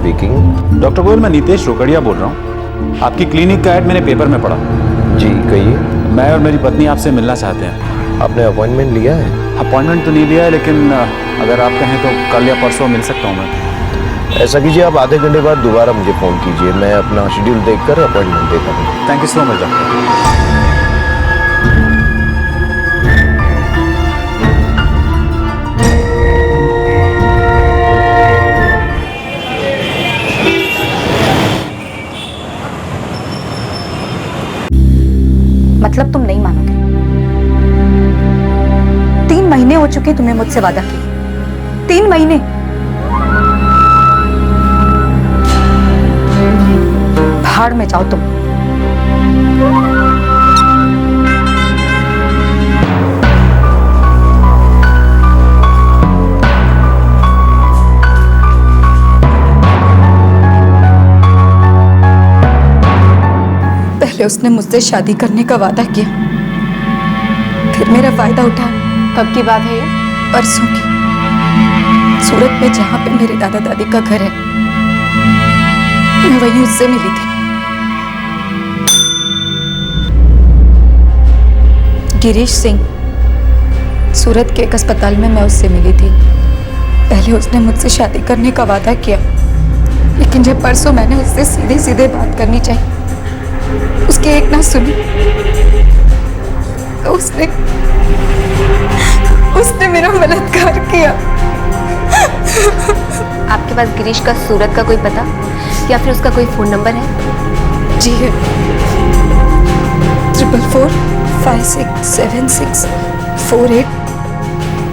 Speaking. Doctor Goyal, मैं नीतेश रोकड़िया बोल रहा हूँ। आपकी क्लिनिक का ऐड मैंने पेपर में पढ़ा। जी कहिए। मैं और मेरी पत्नी आपसे मिलना चाहते हैं। आपने अपॉइंटमेंट लिया है? अपॉइंटमेंट तो नहीं लिया है, लेकिन अगर आप कहें तो कल या परसों मिल सकता हूँ मैं। ऐसा कीजिए, आप आधे घंटे बाद दोबारा मुझे फ़ोन कीजिए, मैं अपना शेड्यूल देखकर अपॉइंटमेंट देता हूँ। Thank you so much doctor. मतलब तुम नहीं मानोगे। 3 महीने हो चुके तुम्हें मुझसे वादा किए। 3 महीने। भाड़ में जाओ तुम। पहले उसने मुझसे शादी करने का वादा किया, फिर मेरा फायदा उठाया। कब की बात है ये? परसों की। सूरत में जहां पे मेरे दादा दादी का घर है, मैं वहीं उससे मिली थी। गिरीश सिंह, सूरत के एक अस्पताल में मैं उससे मिली थी। पहले उसने मुझसे शादी करने का वादा किया, लेकिन जब परसों मैंने उससे सीधे सीधे बात करनी चाहिए, उसकी एक ना सुनी, तो उसने मेरा बलात्कार किया। आपके पास गिरीश का सूरत का कोई पता या फिर उसका कोई फोन नंबर है? जी है। 44567648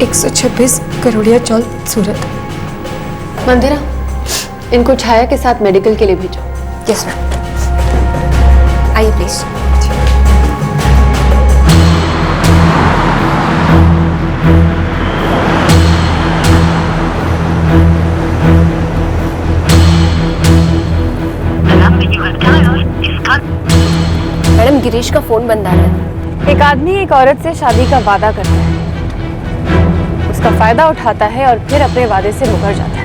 126 करोड़िया चौल, सूरत। मंदिरा, इनको छाया के साथ मेडिकल के लिए भेजो। Yes ma'am. आइए प्लीज। मैडम, गिरीश का फोन बंद आ रहा है। एक आदमी एक औरत से शादी का वादा करता है, उसका फायदा उठाता है और फिर अपने वादे से मुकर जाता है।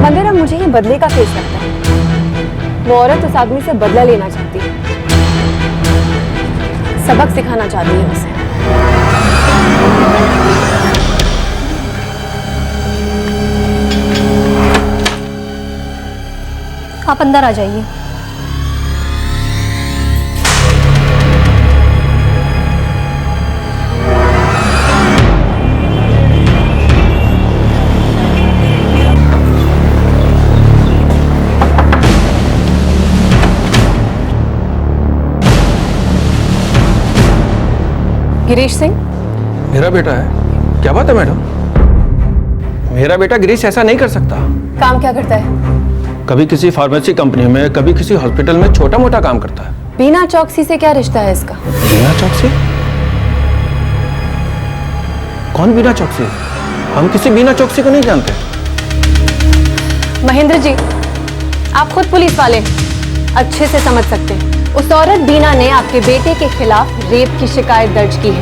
मंदिरा, मुझे ये बदले का केस लगता है। वो औरत उस आदमी से बदला लेना चाहती है, सबक सिखाना चाहती है उसे। आप अंदर आ जाइए। गिरीश सिंह, मेरा बेटा है? क्या बात है मैडम, मेरा बेटा गिरीश ऐसा नहीं कर सकता। काम क्या करता है? कभी किसी फार्मेसी कंपनी में, कभी किसी हॉस्पिटल में छोटा मोटा काम करता है। बीना चौकसी से क्या रिश्ता है इसका? बीना चौकसी? कौन बीना चौकसी? हम किसी बीना चौकसी को नहीं जानते। महेंद्र जी, आप खुद पुलिस वाले अच्छे से समझ सकते हैं। उस औरत बीना ने आपके बेटे के खिलाफ रेप की शिकायत दर्ज की है।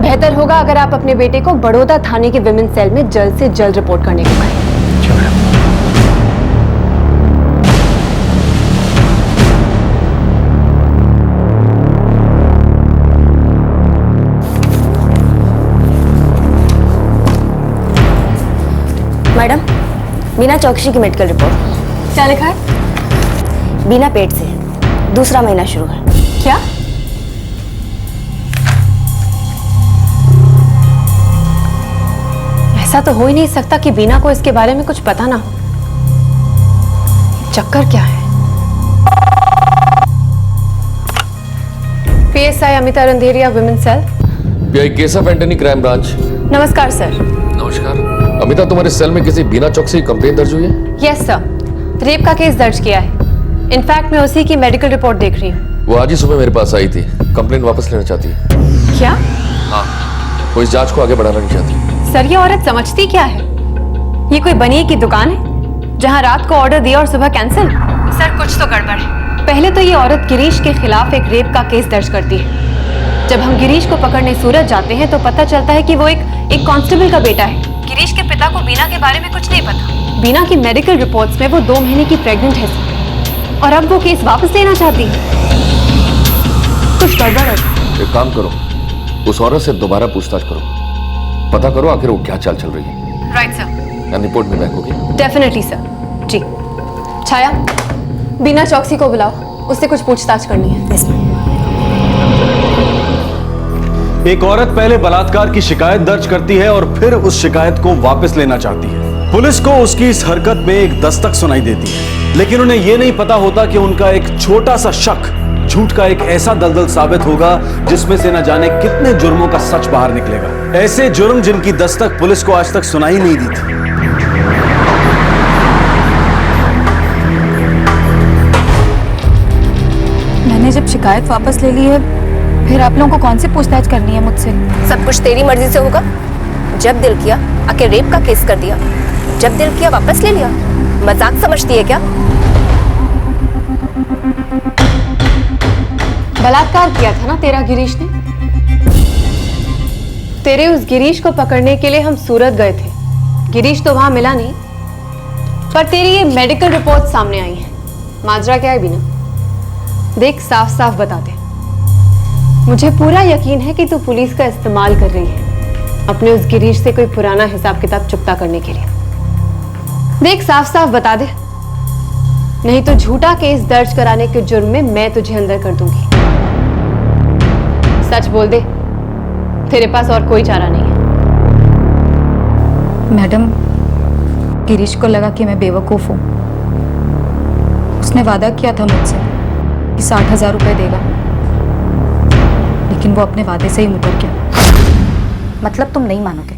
बेहतर होगा अगर आप अपने बेटे को बड़ौदा थाने के विमेन सेल में जल्द से जल्द रिपोर्ट करने को कहें। मैडम, बिना चौकसी की मेडिकल रिपोर्ट। क्या लिखा है? बिना पेट से, दूसरा महीना शुरू है। क्या? ऐसा तो हो ही नहीं सकता कि बीना को इसके बारे में कुछ पता ना हो। चक्कर क्या है? PSI Amita Randheria, women cell. PI case of Antony, crime branch. नमस्कार सर। नमस्कार। अमिता, तुम्हारे सेल में किसी बीना चौकसी की कंप्लेंट दर्ज हुई है? यस सर, रेप का केस दर्ज किया है। इनफैक्ट मैं उसी की मेडिकल रिपोर्ट देख रही हूँ। वो आज ही सुबह मेरे पास आई थी, कंप्लेंट वापस लेना चाहती है। क्या? हाँ, वो इस जांच को आगे बढ़ाना नहीं चाहती। सर, ये औरत समझती क्या है? ये कोई बनिए की दुकान है जहाँ रात को ऑर्डर दिया और सुबह कैंसिल? सर, कुछ तो गड़बड़ है। पहले तो ये औरत गिरीश के खिलाफ एक रेप का केस दर्ज करती है। जब हम गिरीश को पकड़ने सूरत जाते हैं तो पता चलता है कि वो एक कांस्टेबल का बेटा है। गिरीश के पिता को बीना के बारे में कुछ नहीं पता। बीना की मेडिकल रिपोर्ट्स में वो 2 महीने की प्रेग्नेंट है सर। और अब वो केस वापस लेना चाहती है। कुछ गड़बड़ है। एक काम करो, उस औरत से दोबारा पूछताछ करो, पता करो आखिर वो क्या चाल चल रही है। Right sir. रिपोर्ट में बैक होगी। Definitely sir. जी। छाया, बीना चौकसी को बुलाओ, उससे कुछ पूछताछ करनी है। एक औरत पहले बलात्कार की शिकायत दर्ज करती है और फिर उस शिकायत को वापस लेना चाहती है। पुलिस को उसकी इस हरकत में एक दस्तक सुनाई देती है, लेकिन उन्हें यह नहीं पता होता कि उनका एक छोटा सा शक झूठ का एक ऐसा दलदल साबित होगा जिसमें से न जाने कितने जुर्मों का सच बाहर निकलेगा। ऐसे जुर्म जिनकी दस्तक पुलिस को आज तक सुनाई नहीं दी थी। मैंने जब शिकायत वापस ले ली है, फिर आप लोगों को कौन सी पूछताछ करनी है मुझसे? सब कुछ तेरी मर्जी से होगा। जब दिल किया आके रेप का केस कर दिया, जब दिल किया वापस ले लिया। मजाक समझती है क्या? बलात्कार किया था ना तेरा गिरीश ने। तेरे उस गिरीश को पकड़ने के लिए हम सूरत गए थे। गिरीश तो वहां मिला नहीं, पर तेरी ये मेडिकल रिपोर्ट सामने आई है। माजरा क्या है बीना? देख, साफ साफ बता दे। मुझे पूरा यकीन है कि तू पुलिस का इस्तेमाल कर रही है अपने उस गिरीश से कोई पुराना हिसाब किताब चुकता करने के लिए। देख, साफ साफ बता दे, नहीं तो झूठा केस दर्ज कराने के जुर्म में मैं तुझे अंदर कर दूंगी। सच बोल दे, तेरे पास और कोई चारा नहीं है। मैडम, गिरीश को लगा कि मैं बेवकूफ हूँ। उसने वादा किया था मुझसे कि 60,000 रुपए देगा, लेकिन वो अपने वादे से ही मुकर गया। मतलब तुम नहीं मानोगे?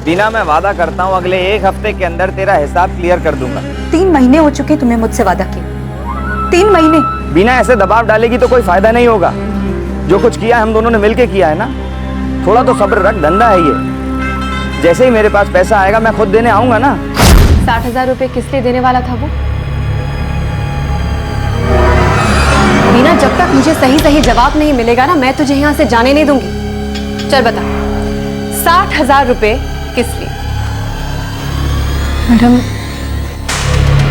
बीना, मैं वादा करता हूँ अगले 1 हफ्ते के अंदर तेरा हिसाब क्लियर कर दूंगा। 3 महीने हो चुके तुम्हें मुझसे वादा किए। 3 महीने। बीना, ऐसे दबाव डालेगी तो कोई फायदा नहीं होगा। जो कुछ किया हम दोनों ने मिलके किया है ना। थोड़ा तो सब्र रख, धंधा है ये। जैसे ही मेरे पास पैसा आएगा मैं खुद देने आऊंगा ना। 60,000 रुपए किस लिए देने वाला था वो? बीना, जब तक मुझे सही सही जवाब नहीं मिलेगा ना, मैं तुझे यहाँ से जाने नहीं दूंगी। चल बता, 60,000 रुपए किस लिए? मैडम,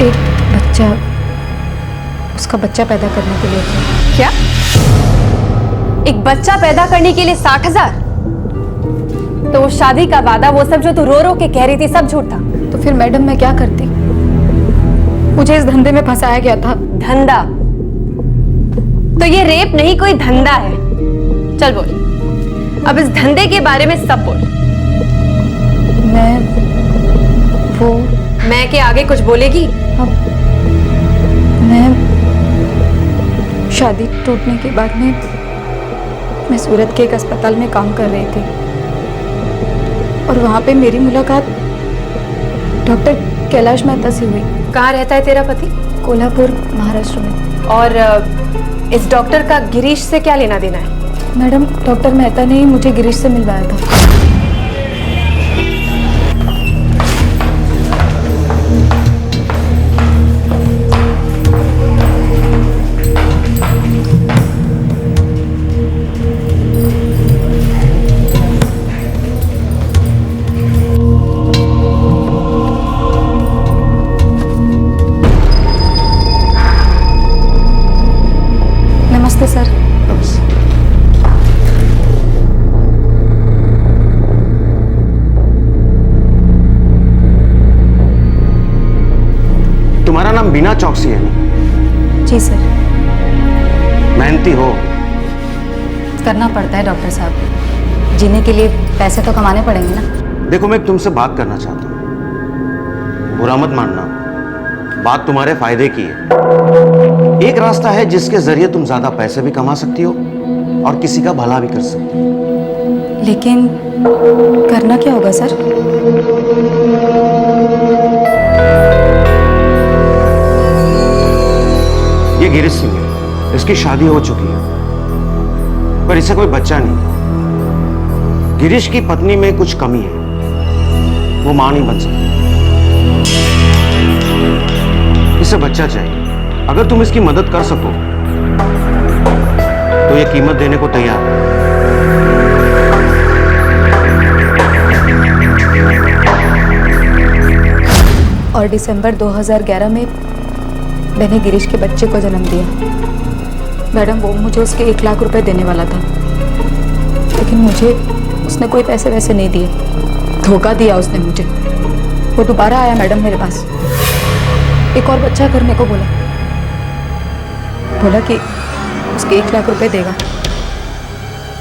एक बच्चा, उसका बच्चा पैदा करने के लिए था। क्या? एक बच्चा पैदा करने के लिए 60,000? तो वो शादी का वादा, वो सब जो तू रो रो के कह रही थी, सब झूठ था। तो फिर मैडम मैं क्या करती? मुझे इस धंधे में फंसाया गया था। धंधा? तो ये रेप नहीं, कोई धंधा है। चल बोल, अब इस धंधे के बारे में सब बोल। मैं के आगे कुछ बोलेगी? अब मैं शादी टूटने के बाद में मैं सूरत के एक अस्पताल में काम कर रही थी और वहां पे मेरी मुलाकात डॉक्टर कैलाश मेहता से हुई। कहाँ रहता है तेरा पति? कोल्हापुर, महाराष्ट्र में। और इस डॉक्टर का गिरीश से क्या लेना देना है? मैडम, डॉक्टर मेहता ने ही मुझे गिरीश से मिलवाया था। नमस्ते सर। तुम्हारा नाम बीना चौकसी है ना? जी सर। मेहनती हो? करना पड़ता है डॉक्टर साहब, जीने के लिए पैसे तो कमाने पड़ेंगे ना। देखो, मैं तुमसे बात करना चाहता हूं, बुरा मत मानना, बात तुम्हारे फायदे की है। एक रास्ता है जिसके जरिए तुम ज्यादा पैसे भी कमा सकती हो और किसी का भला भी कर सकती हो। लेकिन करना क्या होगा सर? ये गिरीश सिंह है, इसकी शादी हो चुकी है पर इसे कोई बच्चा नहीं। गिरीश की पत्नी में कुछ कमी है, वो मां नहीं बन सकती। इसे बच्चा चाहिए। अगर तुम इसकी मदद कर सको तो ये कीमत देने को तैयार है। और दिसंबर 2011 में मैंने गिरीश के बच्चे को जन्म दिया। मैडम, वो मुझे उसके 1 लाख रुपए देने वाला था, लेकिन मुझे उसने कोई पैसे वैसे नहीं दिए, धोखा दिया उसने मुझे। वो दोबारा आया मैडम मेरे पास, एक और बच्चा करने को बोला कि उसके 1 लाख रुपए देगा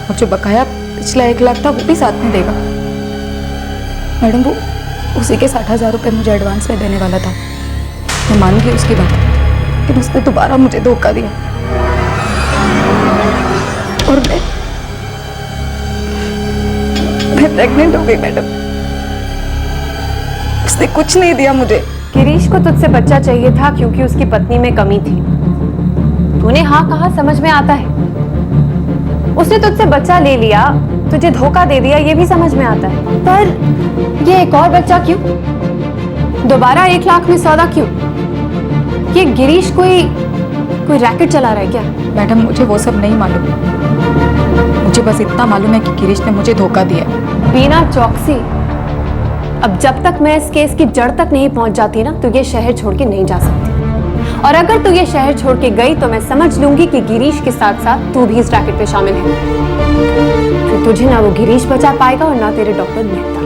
और जो बकाया पिछला 1 लाख था वो भी साथ में देगा। मैडम, वो उसी के 60,000 रुपये मुझे एडवांस में देने वाला था। मैं मान गई उसकी बात, लेकिन उसने दोबारा मुझे धोखा दिया और मैं प्रेग्नेंट हो गई मैडम। उसने कुछ नहीं दिया मुझे। गिरीश को तुझसे बच्चा चाहिए था क्योंकि उसकी पत्नी में कमी थी। तूने हाँ कहा, समझ में आता है। उसने तुझसे बच्चा ले लिया, तुझे धोखा दे दिया, ये भी समझ में आता है। पर ये एक और बच्चा क्यों? दोबारा 1 लाख में सौदा क्यों? ये गिरीश कोई रैकेट चला रहा है क्या? मैडम, मुझे वो सब नहीं मालूम। मुझे बस इतना मालूम है कि गिरीश ने मुझे धोखा दिया। बीना चौकसी, अब जब तक मैं इस केस की जड़ तक नहीं पहुंच जाती ना, तो ये शहर छोड़ के नहीं जा सकती। और अगर तू ये शहर छोड़ के गई तो मैं समझ लूंगी कि गिरीश के साथ साथ तू भी इस रैकेट पे शामिल है। फिर तुझे ना वो गिरीश बचा पाएगा और ना तेरे डॉक्टर मेहता।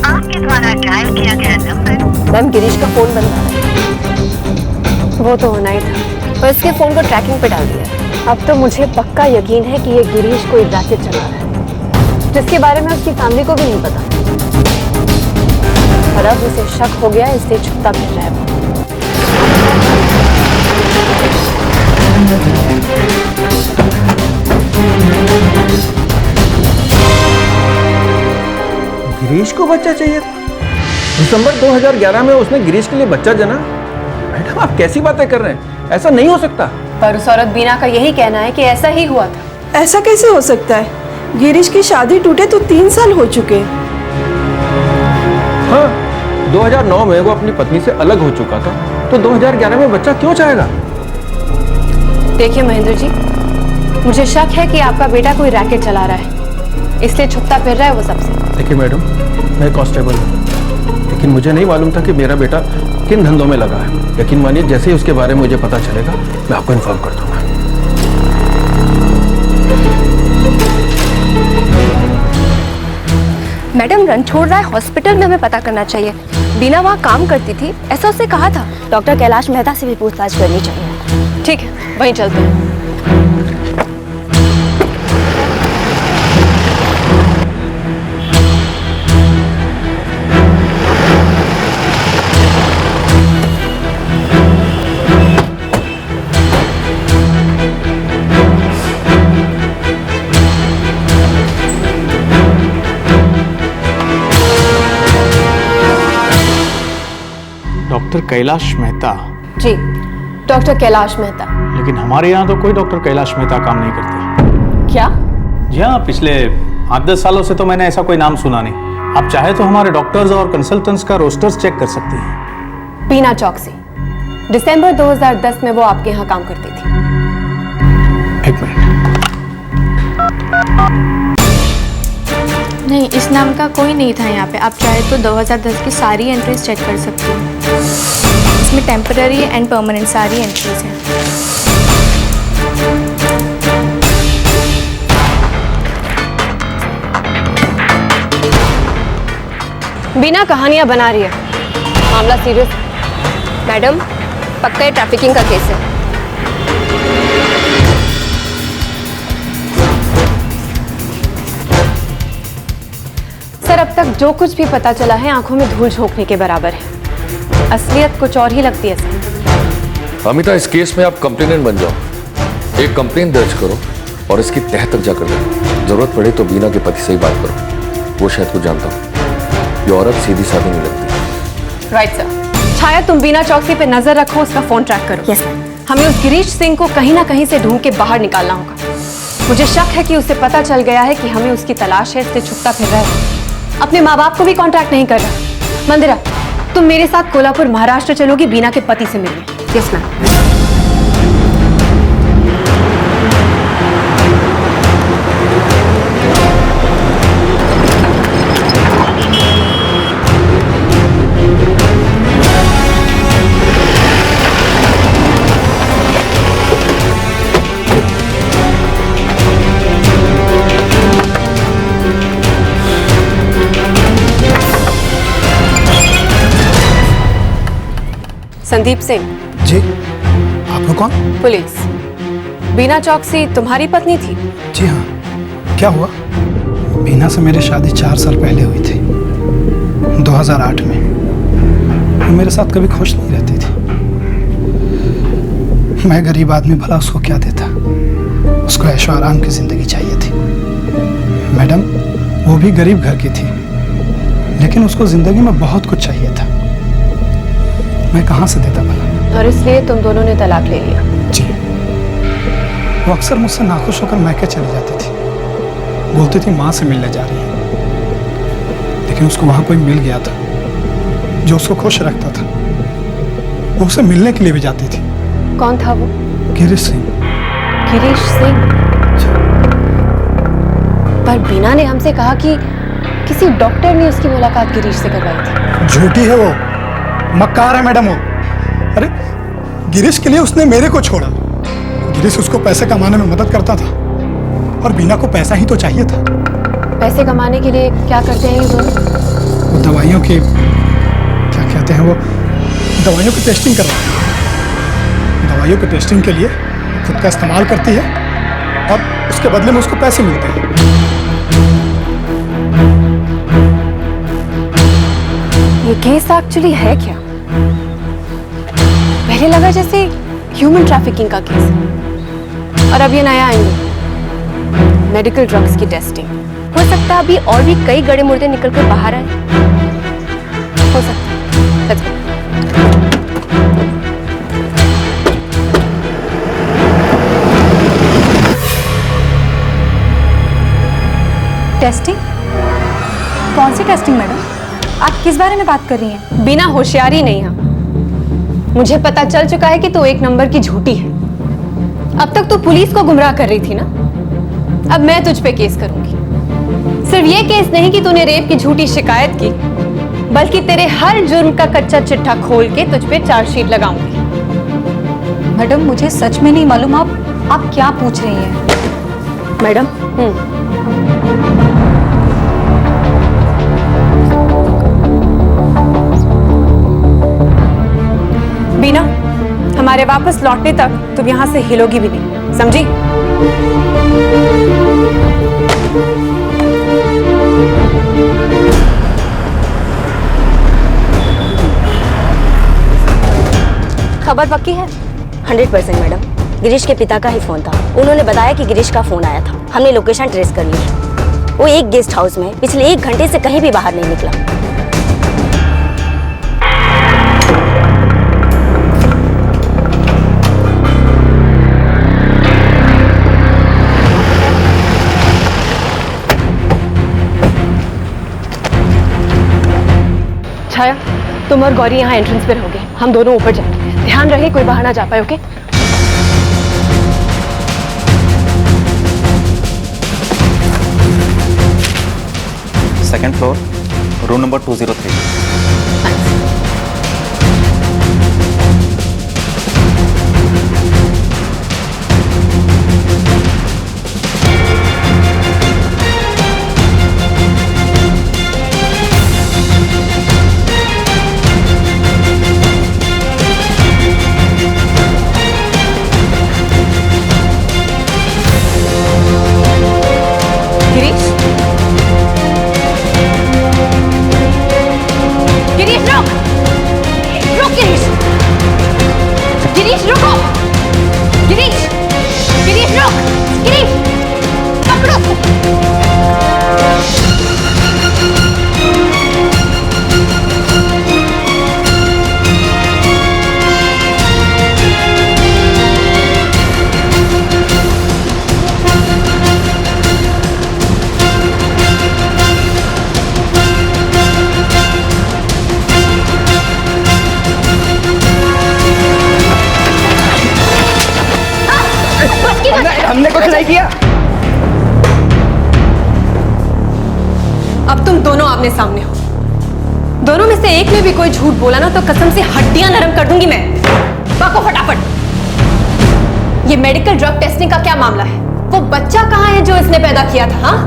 आपके द्वारा डायल किया गया नंबर। मैम, गिरीश का फोन बंद था। वो तो होना ही था, और उसके फोन को ट्रैकिंग पे डाल दिया। अब तो मुझे पक्का यकीन है कि ये गिरीश कोई रैकेट चला रहा है, जिसके बारे में उसकी फैमिली को भी नहीं पता। और अब उसे शक हो गया, इसलिए छुपता फिर रहा है। गिरीश को बच्चा चाहिए था। दिसंबर 2011 में उसने गिरीश के लिए बच्चा जना। मैडम, आप कैसी बातें कर रहे हैं? ऐसा नहीं हो सकता। पर उस औरत बीना का यही कहना है कि ऐसा ही हुआ था। ऐसा कैसे हो सकता है? गिरीश की शादी टूटे तो 3 साल हो चुके। हाँ, 2009 में वो अपनी पत्नी से अलग हो चुका था, तो 2011 में बच्चा क्यों चाहेगा? देखिए महेंद्र जी, मुझे शक है कि आपका बेटा कोई रैकेट चला रहा है, इसलिए छुपता फिर रहा है वो सबसे। देखिए मैडम, मैं कांस्टेबल हूँ, लेकिन मुझे नहीं मालूम था कि मेरा बेटा किन धंधों में लगा है। यकीन मानिए, जैसे ही उसके बारे में मुझे पता चलेगा मैं आपको इन्फॉर्म कर दूंगा। मैडम, रणछोड़ राय हॉस्पिटल में हमें पता करना चाहिए। बीना वहाँ काम करती थी, ऐसा उससे कहा था। डॉक्टर कैलाश मेहता से भी पूछताछ करनी चाहिए। ठीक है, वहीं चलते हैं। डॉक्टर कैलाश मेहता? जी, डॉक्टर कैलाश मेहता। लेकिन हमारे यहाँ तो कोई डॉक्टर कैलाश मेहता काम नहीं करते। क्या? जी हाँ, पिछले 8-10 सालों से तो मैंने ऐसा कोई नाम सुना नहीं। आप चाहे तो हमारे डॉक्टर्स और कंसल्टेंट्स का रोस्टर्स चेक कर सकती हैं। बीना चौकसी, दिसंबर 2010 में वो आपके यहाँ काम करती थी। एक मिनट। नहीं, इस नाम का कोई नहीं था यहाँ पे। आप चाहे तो 2010 की सारी एंट्रीज चेक कर सकते हो। इसमें टेम्पररी एंड परमानेंट सारी एंट्रीज हैं। बीना कहानियां बना रही है, मामला सीरियस। मैडम, पक्का ये ट्रैफिकिंग का केस है। सर, अब तक जो कुछ भी पता चला है आंखों में धूल झोंकने के बराबर है। असलियत कुछ और ही लगती है सर। अमिता, इस केस में आप कंप्लेनेंट बन जाओ। एक कंप्लेन दर्ज करो और इसकी तह तक जाकर दो। जरूरत पड़े तो बीना के पति से ही बात करो। वो शायद कुछ जानता हूँ। ये औरत सीधी साधी नहीं लगती। Right sir. छाया, तुम बीना चौकसी पे नजर रखो, उसका फोन ट्रैक करो। यस। हमें उस गिरीश सिंह को कहीं ना कहीं से ढूंढ के बाहर निकालना होगा। मुझे शक है कि उसे पता चल गया है कि हमें उसकी तलाश है, इसलिए छुपता फिर रहा है। अपने माँ बाप को भी कांटेक्ट नहीं कर रहा। मंदिरा, तुम मेरे साथ कोल्हापुर महाराष्ट्र चलोगी बीना के पति से मिलने। Yes ma'am. संदीप सिंह। जी, आप लोग कौन? पुलिस। बीना चौकसी तुम्हारी पत्नी थी? जी हाँ। क्या हुआ? बीना से मेरी शादी 4 साल पहले हुई थी, 2008 में। वो मेरे साथ कभी खुश नहीं रहती थी। मैं गरीब आदमी, भला उसको क्या देता? उसको ऐशो आराम की जिंदगी चाहिए थी। मैडम, वो भी गरीब घर की थी, लेकिन उसको जिंदगी में बहुत कुछ चाहिए था। मैं कहाँ से देता भला? और इसलिए तुम दोनों ने तलाक ले लिया? जी। वो अक्सर मुझसे नाखुश होकर मैके चली जाती थी, बोलती थी माँ से मिलने जा रही है। लेकिन उसको वहाँ कोई मिल गया था जो उसको खुश रखता था। वो उसे मिलने के लिए भी जाती थी। कौन था वो? गिरीश सिंह। गिरीश सिंह? पर बीना ने हमसे कहा कि किसी डॉक्टर ने उसकी मुलाकात गिरीश से करवाई थी। झूठी है वो, मक्कार है मैडम वो। अरे गिरीश के लिए उसने मेरे को छोड़ा। गिरीश उसको पैसे कमाने में मदद करता था और बीना को पैसा ही तो चाहिए था। पैसे कमाने के लिए क्या करते हैं ये दोनों? वो दवाइयों की, क्या कहते हैं वो, दवाइयों की टेस्टिंग कर रहा है। दवाइयों की टेस्टिंग के लिए खुद का इस्तेमाल करती है और उसके बदले में उसको पैसे मिलते हैं। ये केस एक्चुअली है क्या? पहले लगा जैसे ह्यूमन ट्रैफिकिंग का केस है, और अब ये नया एंगल, मेडिकल ड्रग्स की टेस्टिंग। हो सकता है अभी और भी कई गड़े मुर्दे निकल कर बाहर आए। हो सकता है। Let's go. टेस्टिंग? कौन सी टेस्टिंग मैडम? आप किस बारे में बात कर रही हैं? बिना होशियारी नहीं है। मुझे पता चल चुका है कि तू एक नंबर की झूठी है। अब तक तू पुलिस को गुमराह कर रही थी ना, अब मैं तुझ पे केस करूंगी। सिर्फ ये केस नहीं कि तूने रेप की झूठी शिकायत की, बल्कि तेरे हर जुर्म का कच्चा चिट्ठा खोल के तुझ पे चार्जशीट लगाऊंगी। मैडम, मुझे सच में नहीं मालूम आप क्या पूछ रही हैं। मैडम, बीना, हमारे वापस लौटने तक तुम यहां से हिलोगी भी नहीं, समझी? खबर पक्की है? 100% मैडम। गिरीश के पिता का ही फोन था। उन्होंने बताया कि गिरीश का फोन आया था। हमने लोकेशन ट्रेस कर ली है। वो एक गेस्ट हाउस में पिछले 1 घंटे से कहीं भी बाहर नहीं निकला। छाया, तुम और गौरी यहाँ एंट्रेंस पे रहोगे, हम दोनों ऊपर जाएंगे। ध्यान रहे कोई बाहर ना जा पाए, okay? Second floor, room number 203। Girish, Girish रुक, रुक गिरीश, गिरीश रुको, गिरीश, गिरीश रुक, गिरीश, पकड़ो। हमने कुछ नहीं किया। अब तुम दोनों आमने सामने हो। दोनों में से एक ने भी कोई झूठ बोला ना तो कसम से हड्डियां नरम कर दूंगी मैं। बाको फटाफट। ये मेडिकल ड्रग टेस्टिंग का क्या मामला है? वो बच्चा कहाँ है जो इसने पैदा किया था? हाँ,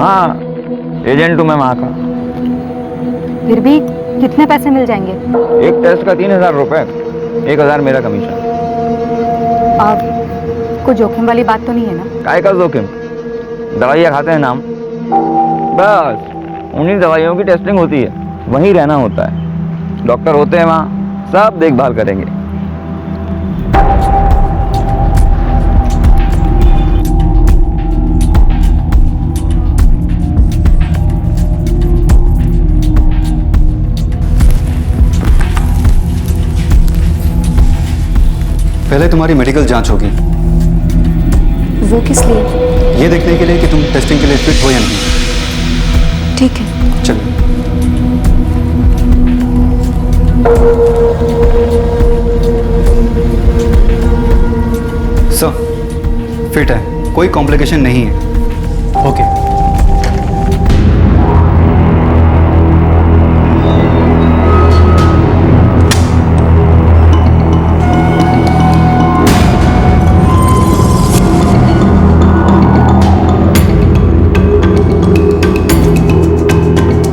हाँ, एजेंट हूँ मैं वहाँ का। फिर भी कितने पैसे मिल जाएंगे? एक टेस्ट का 3,000 रुपए, 1,000 मेरा कमीशन। अब कोई जोखिम वाली बात तो नहीं है ना? काय का जोखिम? दवाइयाँ खाते हैं नाम, बस उन्हीं दवाइयों की टेस्टिंग होती है, वहीं रहना होता है। डॉक्टर होते हैं वहाँ, सब देखभाल करेंगे। पहले तुम्हारी मेडिकल जांच होगी। वो किस लिए? ये देखने के लिए कि तुम टेस्टिंग के लिए फिट हो या नहीं। ठीक है। चलो। फिट है, कोई कॉम्प्लिकेशन नहीं है। ओके।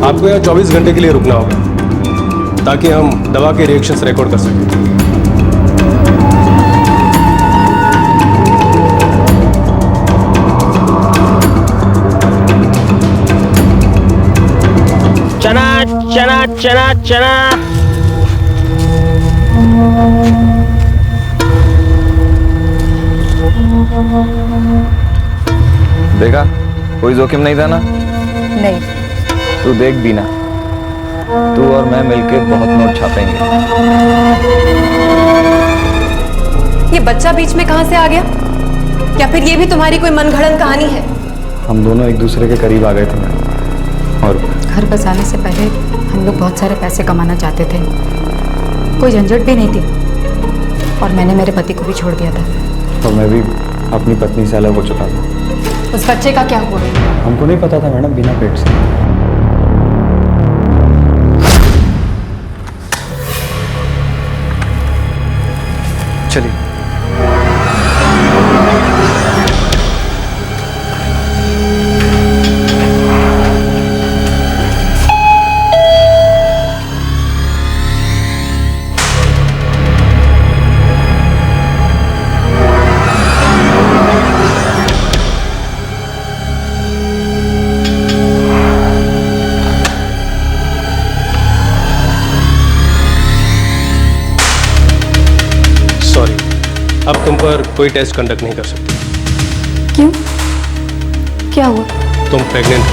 आपको यहाँ 24 घंटे के लिए रुकना होगा ताकि हम दवा के रिएक्शंस रिकॉर्ड कर सकें। चना चना चना चना। देखा, कोई जोखिम नहीं था ना? नहीं। तू देख बीना, तू और मैं मिलके बहुत नोट छापेंगे। ये बच्चा बीच में कहां से आ गया? या फिर ये भी तुम्हारी कोई मनगढ़ंत कहानी है? हम दोनों एक दूसरे के करीब आ गए थे मैडम, और घर बसाने से पहले हम लोग बहुत सारे पैसे कमाना चाहते थे, कोई झंझट भी नहीं थी, और मैंने मेरे पति को भी छोड़ दिया था। तो मैं भी अपनी पत्नी से अलग हो चुका था। उस बच्चे का क्या हुआ? हमको नहीं पता था मैडम, बिना पेट से। चलिए। अब तुम पर कोई टेस्ट कंडक्ट नहीं कर सकते। क्यों? क्या हुआ? तुम प्रेग्नेंट हो।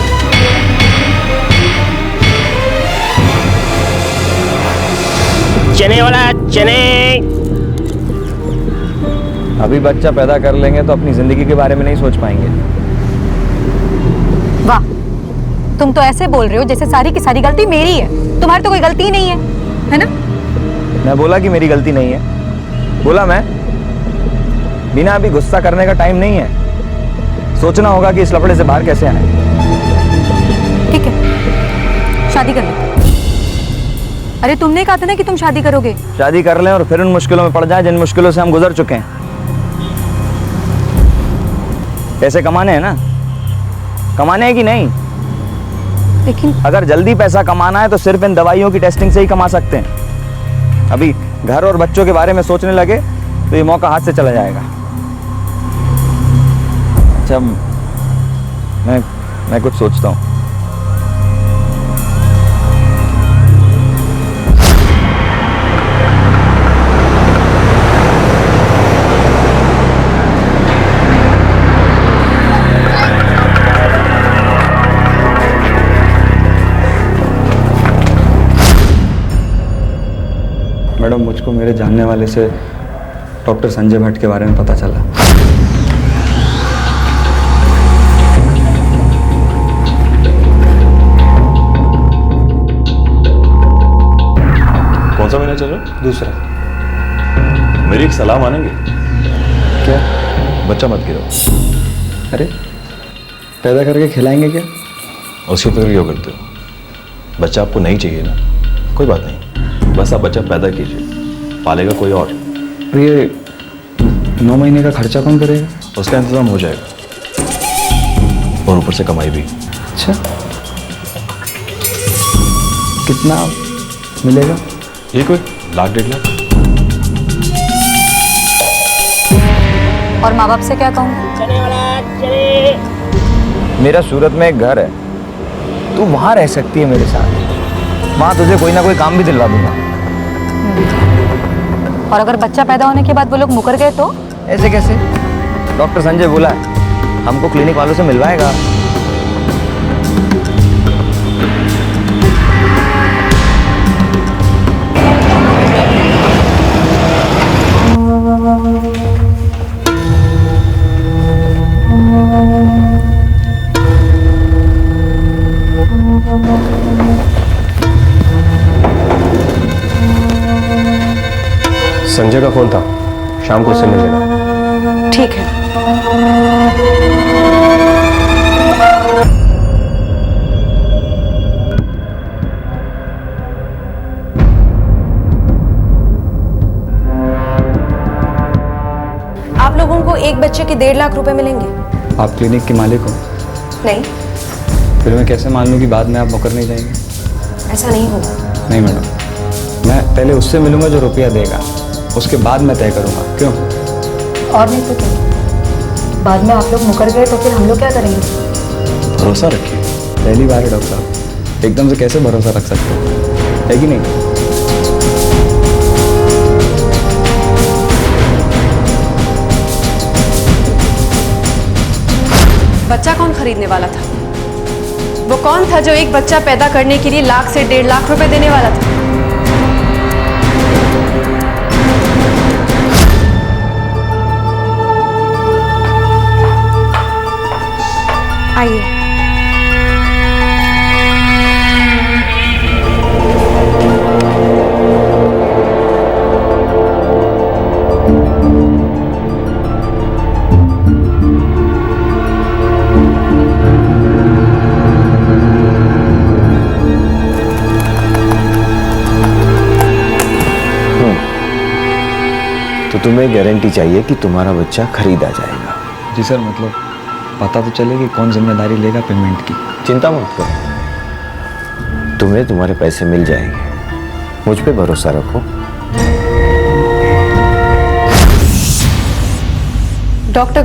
चने वाला चने। अभी बच्चा पैदा कर लेंगे तो अपनी जिंदगी के बारे में नहीं सोच पाएंगे। वाह, तुम तो ऐसे बोल रहे हो जैसे सारी की सारी गलती मेरी है। तुम्हारी तो कोई गलती ही नहीं है ना? मैं बोला कि मेरी गलती नहीं है? बोला मैं? बिना अभी गुस्सा करने का टाइम नहीं है, सोचना होगा कि इस लफड़े से बाहर कैसे आए। ठीक है, शादी कर लो। अरे तुमने कहा था ना कि तुम शादी करोगे। शादी कर लें और फिर उन मुश्किलों में पड़ जाएं जिन मुश्किलों से हम गुजर चुके हैं। पैसे कमाने हैं ना? कमाने हैं कि नहीं? लेकिन अगर जल्दी पैसा कमाना है तो सिर्फ इन दवाइयों की टेस्टिंग से ही कमा सकते हैं। अभी घर और बच्चों के बारे में सोचने लगे तो ये मौका हाथ से चला जाएगा। अच्छा, मैं कुछ सोचता हूँ। मैडम, मुझको मेरे जानने वाले से डॉक्टर संजय भट्ट के बारे में पता चला। कौन सा महीना चल रहा है? दूसरा। मेरी एक सलाह मानेंगे? क्या? बच्चा मत गिराओ। अरे, पैदा करके खिलाएंगे क्या? उसकी फिक्र क्यों करते हो? बच्चा आपको नहीं चाहिए ना? कोई बात नहीं, बस आप बच्चा पैदा कीजिए, पालेगा कोई और। तो ये 9 महीने का खर्चा कौन करेगा? उसका इंतजाम हो जाएगा, और ऊपर से कमाई भी। अच्छा, कितना मिलेगा? ये कोई 1.5 लाख। और माँ बाप से क्या कहूँ? मेरा सूरत में एक घर है, तू वहां रह सकती है मेरे साथ। वहां तुझे कोई ना कोई काम भी दिलवा दूंगा। और अगर बच्चा पैदा होने के बाद वो लोग मुकर गए तो? ऐसे कैसे? डॉक्टर संजय बोला है हमको क्लिनिक वालों से मिलवाएगा। संजय का फोन था, शाम को उससे मिल लेना। ठीक है। आप लोगों को एक बच्चे के 1.5 लाख रुपए मिलेंगे। आप क्लिनिक के मालिक हो? नहीं, फिर मैं कैसे मान लूँ कि बाद में आप मुकर नहीं जाएंगे? ऐसा नहीं होगा। नहीं मैडम, मैं पहले उससे मिलूंगा जो रुपया देगा, उसके बाद मैं तय करूंगा। क्यों? और नहीं तो क्या? बाद में आप लोग मुकर गए तो फिर हम लोग क्या करेंगे? भरोसा रखिए, पहली बार है डॉक्टर साहब, एकदम से कैसे भरोसा रख सकते हो, है कि नहीं? बच्चा कौन खरीदने वाला था? वो कौन था जो एक बच्चा पैदा करने के लिए 1 लाख से 1.5 लाख रुपए देने वाला था? आइए। तो तुम्हें गारंटी चाहिए कि तुम्हारा बच्चा खरीदा जाएगा? जी सर, मतलब पता तो चले कि कौन जिम्मेदारी लेगा पेमेंट की। चिंता मत करो, तुम्हें तुम्हारे पैसे मिल जाएंगे, मुझ पे भरोसा रखो। डॉक्टर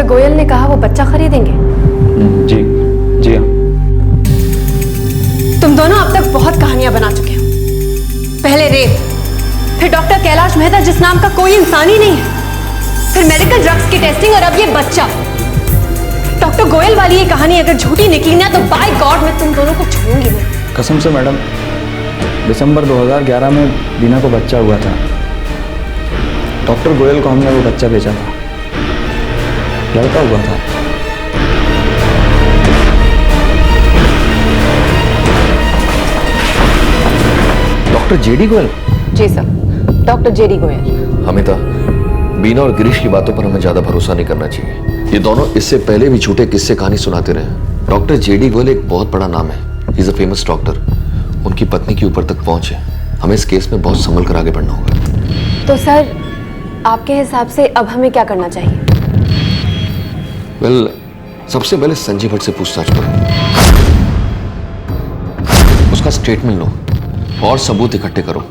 गोयल ने कहा वो बच्चा खरीदेंगे। जी हाँ। तुम दोनों अब तक बहुत कहानियां बना चुके हो। पहले रेप, फिर डॉक्टर कैलाश मेहता जिस नाम का कोई इंसान ही नहीं है, फिर मेडिकल ड्रग्स की टेस्टिंग और अब ये बच्चा। डॉक्टर गोयल वाली ये कहानी अगर झूठी निकली ना तो बाय गॉड मैं तुम दोनों को छोड़ूंगी नहीं। कसम से मैडम, दिसंबर 2011 में बीना को बच्चा हुआ था। डॉक्टर गोयल को हमने वो बच्चा बेचा था, लड़का हुआ था। Doctor JD Goyal? जी sir, doctor JD Goyal. Amita, Bina और गिरीश की बातों पर हमें ज्यादा भरोसा नहीं करना चाहिए। ये दोनों इससे पहले भी झूठे किस्से कहानी सुनाते रहे। डॉक्टर जेडी गोयल एक बहुत बड़ा नाम है, he is a famous doctor. उनकी पत्नी के ऊपर तक पहुंचे, हमें इस केस में बहुत संभल कर आगे बढ़ना होगा। तो सर, आपके हिसाब से अब हमें क्या करना चाहिए? वेल, सबसे पहले संजय भट्ट से पूछताछ करो, उसका स्टेटमेंट लो और सबूत इकट्ठे करो।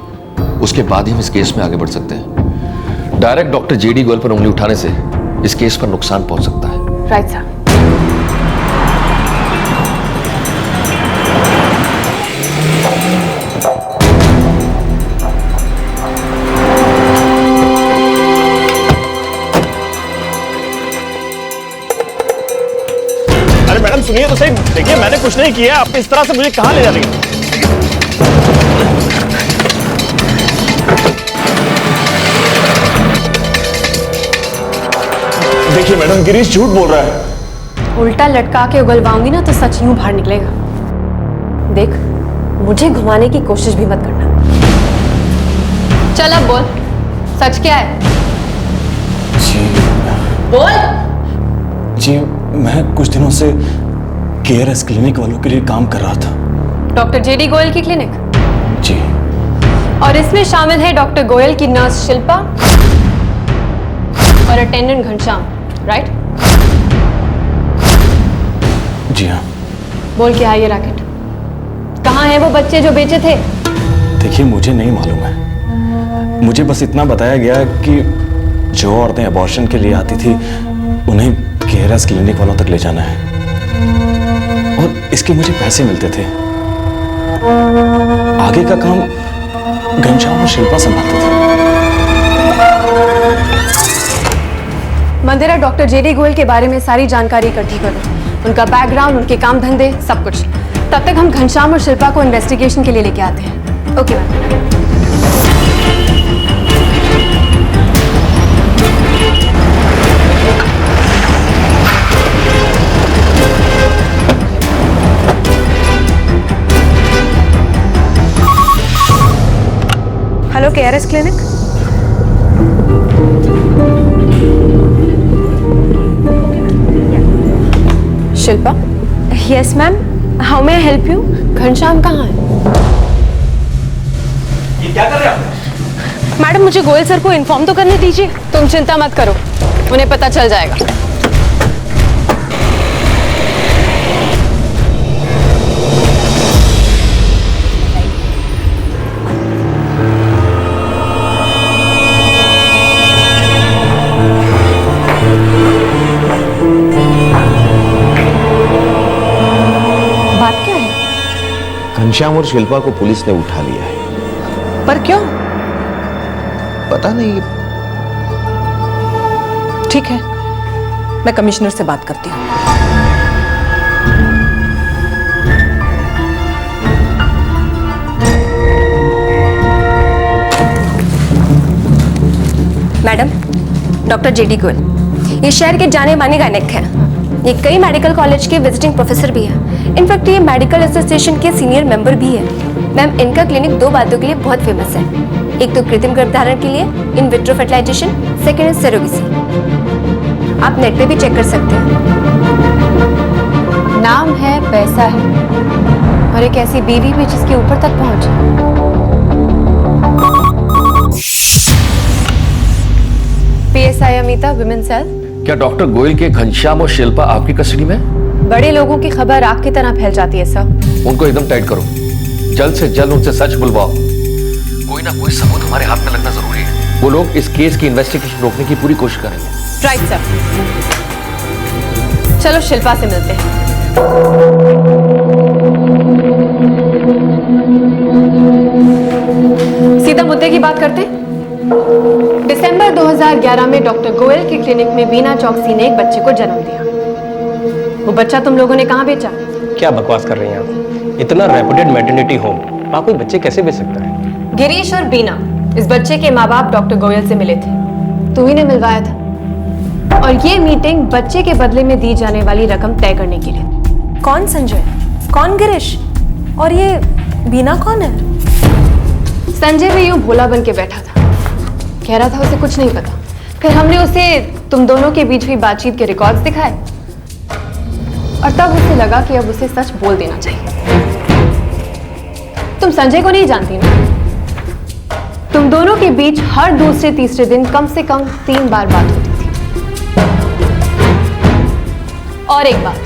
उसके बाद ही हम इस केस में आगे बढ़ सकते हैं। डायरेक्ट डॉक्टर जेडी गोयल पर उंगली उठाने से इस केस पर नुकसान पहुंच सकता है। Right sir. अरे मैडम सुनिए तो सही, देखिए मैंने कुछ नहीं किया, आप इस तरह से मुझे कहां ले जा रही हैं? देखिए मैडम, गिरीश झूठ बोल रहा है। उल्टा लटका के उगलवाऊंगी ना तो सच यूं बाहर निकलेगा। देख, मुझे घुमाने की कोशिश भी मत करना। चल अब बोल, सच क्या है? जी बोल। जी, मैं कुछ दिनों से केयरएस क्लिनिक वालों के लिए काम कर रहा था। डॉक्टर जेडी गोयल की क्लिनिक? जी। और इसमें शामिल है डॉक्टर गोयल की नर्स शिल्पा और अटेंडेंट घनश्याम, राइट? जी हाँ। बोल क्या है ये रैकेट? कहाँ है वो बच्चे जो बेचे थे? देखिए मुझे नहीं मालूम है, मुझे बस इतना बताया गया कि जो औरतें अबॉर्शन के लिए आती थी उन्हें केयरस क्लिनिक वालों तक ले जाना है और इसके मुझे पैसे मिलते थे। आगे का काम घनश्याम और शिल्पा संभालते थे। मंदिरा डॉक्टर जेडी गोयल के बारे में सारी जानकारी इकट्ठी करो, उनका बैकग्राउंड, उनके काम धंधे, सब कुछ। तब तक हम घनश्याम और शिल्पा को इन्वेस्टिगेशन के लिए लेके आते हैं। Okay ma'am. Hello KRS clinic. Shilpa? Yes ma'am, how may I help you? Ghanshyam कहाँ है? ये क्या कर रहे हैं आप? मैडम मुझे गोयल सर को इन्फॉर्म तो करने दीजिए। तुम चिंता मत करो, उन्हें पता चल जाएगा। घनश्याम और शिल्पा को पुलिस ने उठा लिया है। पर क्यों? पता नहीं। ठीक है, मैं कमिश्नर से बात करती हूँ। मैडम, डॉक्टर जेडी गोयल ये शहर के जाने माने गायक हैं। ये कई मेडिकल कॉलेज के विजिटिंग प्रोफेसर भी हैं। इनफैक्ट ये मेडिकल एसोसिएशन के सीनियर मेंबर भी है। मैम, इनका क्लिनिक दो बातों के लिए बहुत फेमस है। एक तो कृत्रिम गर्भधारण के लिए, in vitro fertilisation, second is surrogacy. आप नेट पे भी चेक कर सकते हैं। नाम है, पैसा है और एक ऐसी बीवी भी जिसके ऊपर तक पहुंच। PSI Amita, women cell. क्या डॉक्टर गोयल के घनश्याम और शिल्पा आपकी कस्टडी में? बड़े लोगों की खबर आग की तरह फैल जाती है सर। उनको एकदम टाइट करो, जल्द से जल्द उनसे सच बुलवाओ। कोई ना कोई सबूत हमारे हाथ में लगना जरूरी है। वो लोग इस केस की इन्वेस्टिगेशन रोकने की पूरी कोशिश करेंगे। Right sir. चलो शिल्पा से मिलते हैं। सीधा मुद्दे की बात करते हैं। दिसंबर 2011 में डॉक्टर गोयल के क्लिनिक में बीना चौकसी ने एक बच्चे को जन्म दिया। वो बच्चा तुम लोगों ने कहाँ बेचा? क्या बकवास कर रही हैं आप? इतना रेपुटेड मैटरनिटी होम, वहाँ कोई बच्चे कैसे बेच सकता है? गिरीश और बीना, इस बच्चे के माँ बाप डॉक्टर गोयल से मिले थे। तू ही ने मिलवाया था। और ये मीटिंग बच्चे के बदले में दी जाने वाली रकम तय करने के लिए। कौन संजय? कौन गिरीश? और ये बीना कौन है? संजय भी यूं भोला बन के बैठा था, कह रहा था उसे कुछ नहीं पता। फिर हमने उसे तुम दोनों के बीच हुई बातचीत के रिकॉर्ड्स दिखाए और तब उसे लगा कि अब उसे सच बोल देना चाहिए। तुम संजय को नहीं जानती ना? तुम दोनों के बीच हर दूसरे तीसरे दिन कम से कम 3 बार बात होती थी। और एक बात,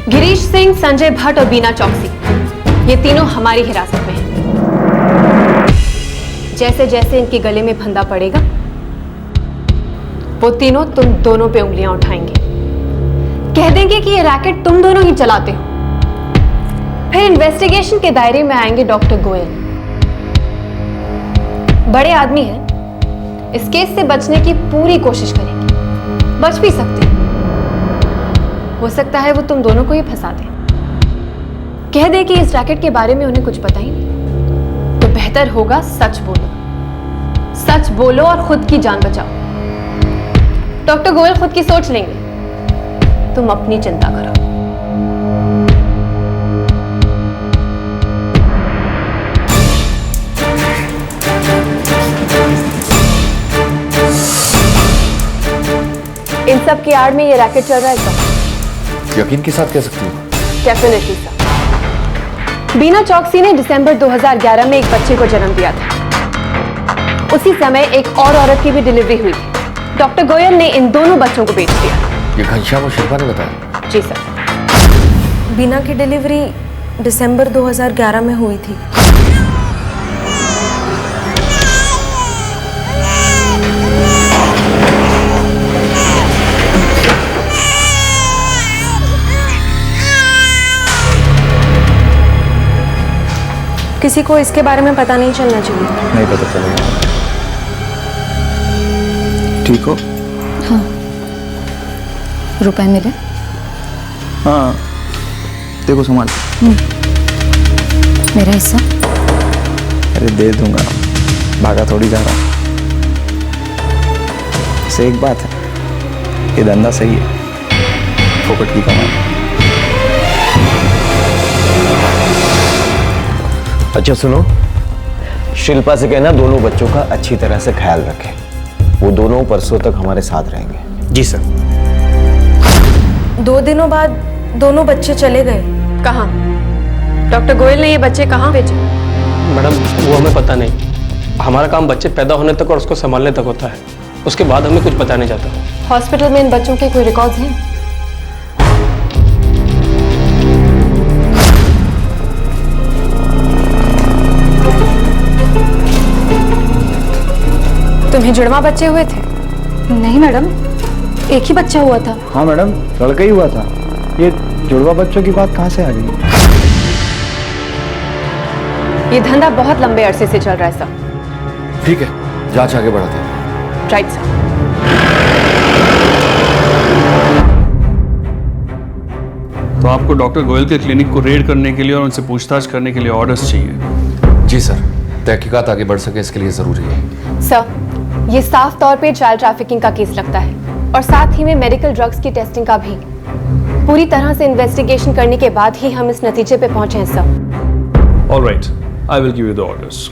गिरीश सिंह, संजय भट्ट और बीना चौकसी, ये तीनों हमारी हिरासत में हैं। जैसे जैसे इनके गले में फंदा पड़ेगा, वो तीनों तुम दोनों पे उंगलियां उठाएंगे, कह देंगे कि ये रैकेट तुम दोनों ही चलाते हो। फिर इन्वेस्टिगेशन के दायरे में आएंगे डॉक्टर गोयल। बड़े आदमी हैं, इस केस से बचने की पूरी कोशिश करेंगे। बच भी सकते हैं, हो सकता है वो तुम दोनों को ही फंसा दे, कह दे कि इस रैकेट के बारे में उन्हें कुछ पता ही नहीं। तो बेहतर होगा सच बोलो, सच बोलो और खुद की जान बचाओ। डॉक्टर गोयल खुद की सोच लेंगे, तुम अपनी चिंता करो। इन सब की आड़ में ये रैकेट चल रहा है सर। यकीन के साथ कह सकती हूँ? Definitely sir. बीना चौकसी ने दिसंबर 2011 में एक बच्चे को जन्म दिया था। उसी समय एक और औरत की भी डिलीवरी हुई थी। डॉक्टर गोयल ने इन दोनों बच्चों को बेच दिया। ये घनश्याम और शिल्पा ने बताया? जी सर। बीना की डिलीवरी दिसंबर 2011 में हुई थी। किसी को इसके बारे में पता नहीं चलना चाहिए। नहीं पता चलेगा। ठीक हो? हाँ। रुपए मिले? हाँ, देखो संभाल। मेरा हिस्सा? अरे दे दूंगा, भागा थोड़ी जा रहा हूँ। से एक बात है, ये धंधा सही है, फोकट की कमाई। अच्छा सुनो, शिल्पा से कहना दोनों बच्चों का अच्छी तरह से ख्याल रखें। वो दोनों परसों तक हमारे साथ रहेंगे। जी सर। 2 दिनों बाद दोनों बच्चे चले गए। कहाँ? डॉक्टर गोयल ने ये बच्चे कहाँ भेजे? मैडम वो हमें पता नहीं। हमारा काम बच्चे पैदा होने तक और उसको संभालने तक होता है, उसके बाद हमें कुछ पता नहीं जाता। हॉस्पिटल में इन बच्चों के कोई रिकॉर्ड्स हैं? तुम्हें जुड़वा बच्चे हुए थे? नहीं मैडम, एक ही बच्चा हुआ था। हाँ मैडम, लड़का ही हुआ था। ये जुड़वा बच्चों की बात कहाँ से आ गई? ये धंधा बहुत लंबे अरसे से चल रहा है सर। ठीक है, जांच आगे बढ़ाते हैं। Right sir. तो आपको डॉक्टर गोयल के क्लिनिक को रेड करने के लिए और उनसे पूछताछ करने के लिए ऑर्डर्स चाहिए? जी सर, तहकीकात आगे बढ़ सके इसके लिए जरूरी है। सर, ये साफ तौर पे चाइल्ड ट्रैफिकिंग का केस लगता है और साथ ही में मेडिकल ड्रग्स की टेस्टिंग का भी। पूरी तरह से इन्वेस्टिगेशन करने के बाद ही हम इस नतीजे पे पहुंचे हैं sir. All right, I will give you the orders.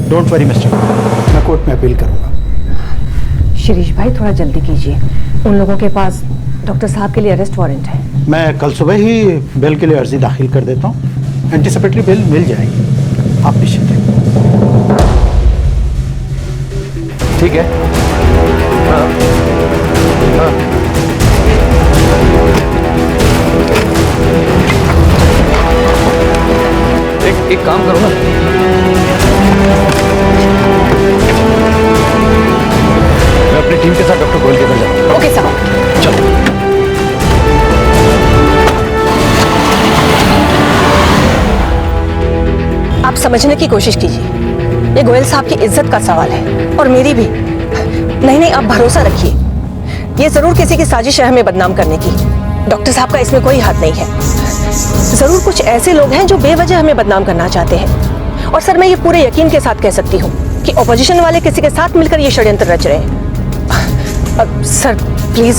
Don't worry mister, मैं कोर्ट में अपील करूंगा। शिरीष भाई थोड़ा जल्दी कीजिए, उन लोगों के पास डॉक्टर साहब के लिए अरेस्ट वारंट है। मैं कल सुबह ही बेल के लिए अर्जी दाखिल कर देता हूँ। एंटीसिपेटरी बेल मिल जाएगी, आप निश्चिंत हैं। ठीक है। हाँ। हाँ। एक काम करो ना, मैं अपनी टीम के साथ डॉक्टर गोयल के घर जाता हूँ। ओके साहब, चलो। आप समझने की कोशिश कीजिए, ये गोयल साहब की इज्जत का सवाल है और मेरी भी। नहीं, आप भरोसा रखिए, ये जरूर किसी की साजिश है हमें बदनाम करने की। डॉक्टर साहब का इसमें कोई हाथ नहीं है। जरूर कुछ ऐसे लोग हैं जो बेवजह हमें बदनाम करना चाहते हैं। और सर, मैं ये पूरे यकीन के साथ कह सकती हूँ कि ऑपोजिशन वाले किसी के साथ मिलकर ये षड्यंत्र रच रहे हैं। Sir please.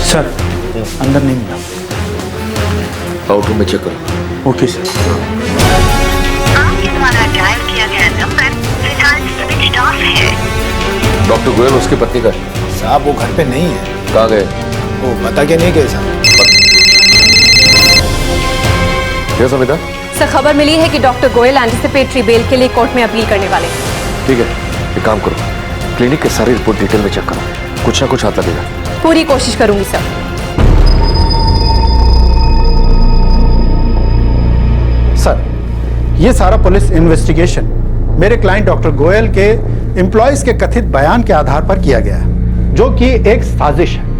सर, अंदर नहीं मिला। आउटरूम में चेक करो। Okay sir. आपके द्वारा डायल किया गया नंबर फिलहाल स्विच ऑफ है। डॉक्टर गोयल उसकी पत्नी का है। साहब वो घर पे नहीं है। कहाँ गए? वो बता के नहीं गए साहब। क्या समिता? सर, खबर मिली है कि डॉक्टर गोयल एंटिसिपेटरी बेल के लिए कोर्ट में अपील करने वाले हैं। ठीक है, एक काम करो, क्लिनिक के सारी रिपोर्ट डिटेल में चेक करो, कुछ ना कुछ हाथ लगेगा। पूरी कोशिश करूंगी सर। सर, ये सारा पुलिस इन्वेस्टिगेशन मेरे क्लाइंट डॉक्टर गोयल के एम्प्लॉयज के कथित बयान के आधार पर किया गया है, जो कि एक साजिश है।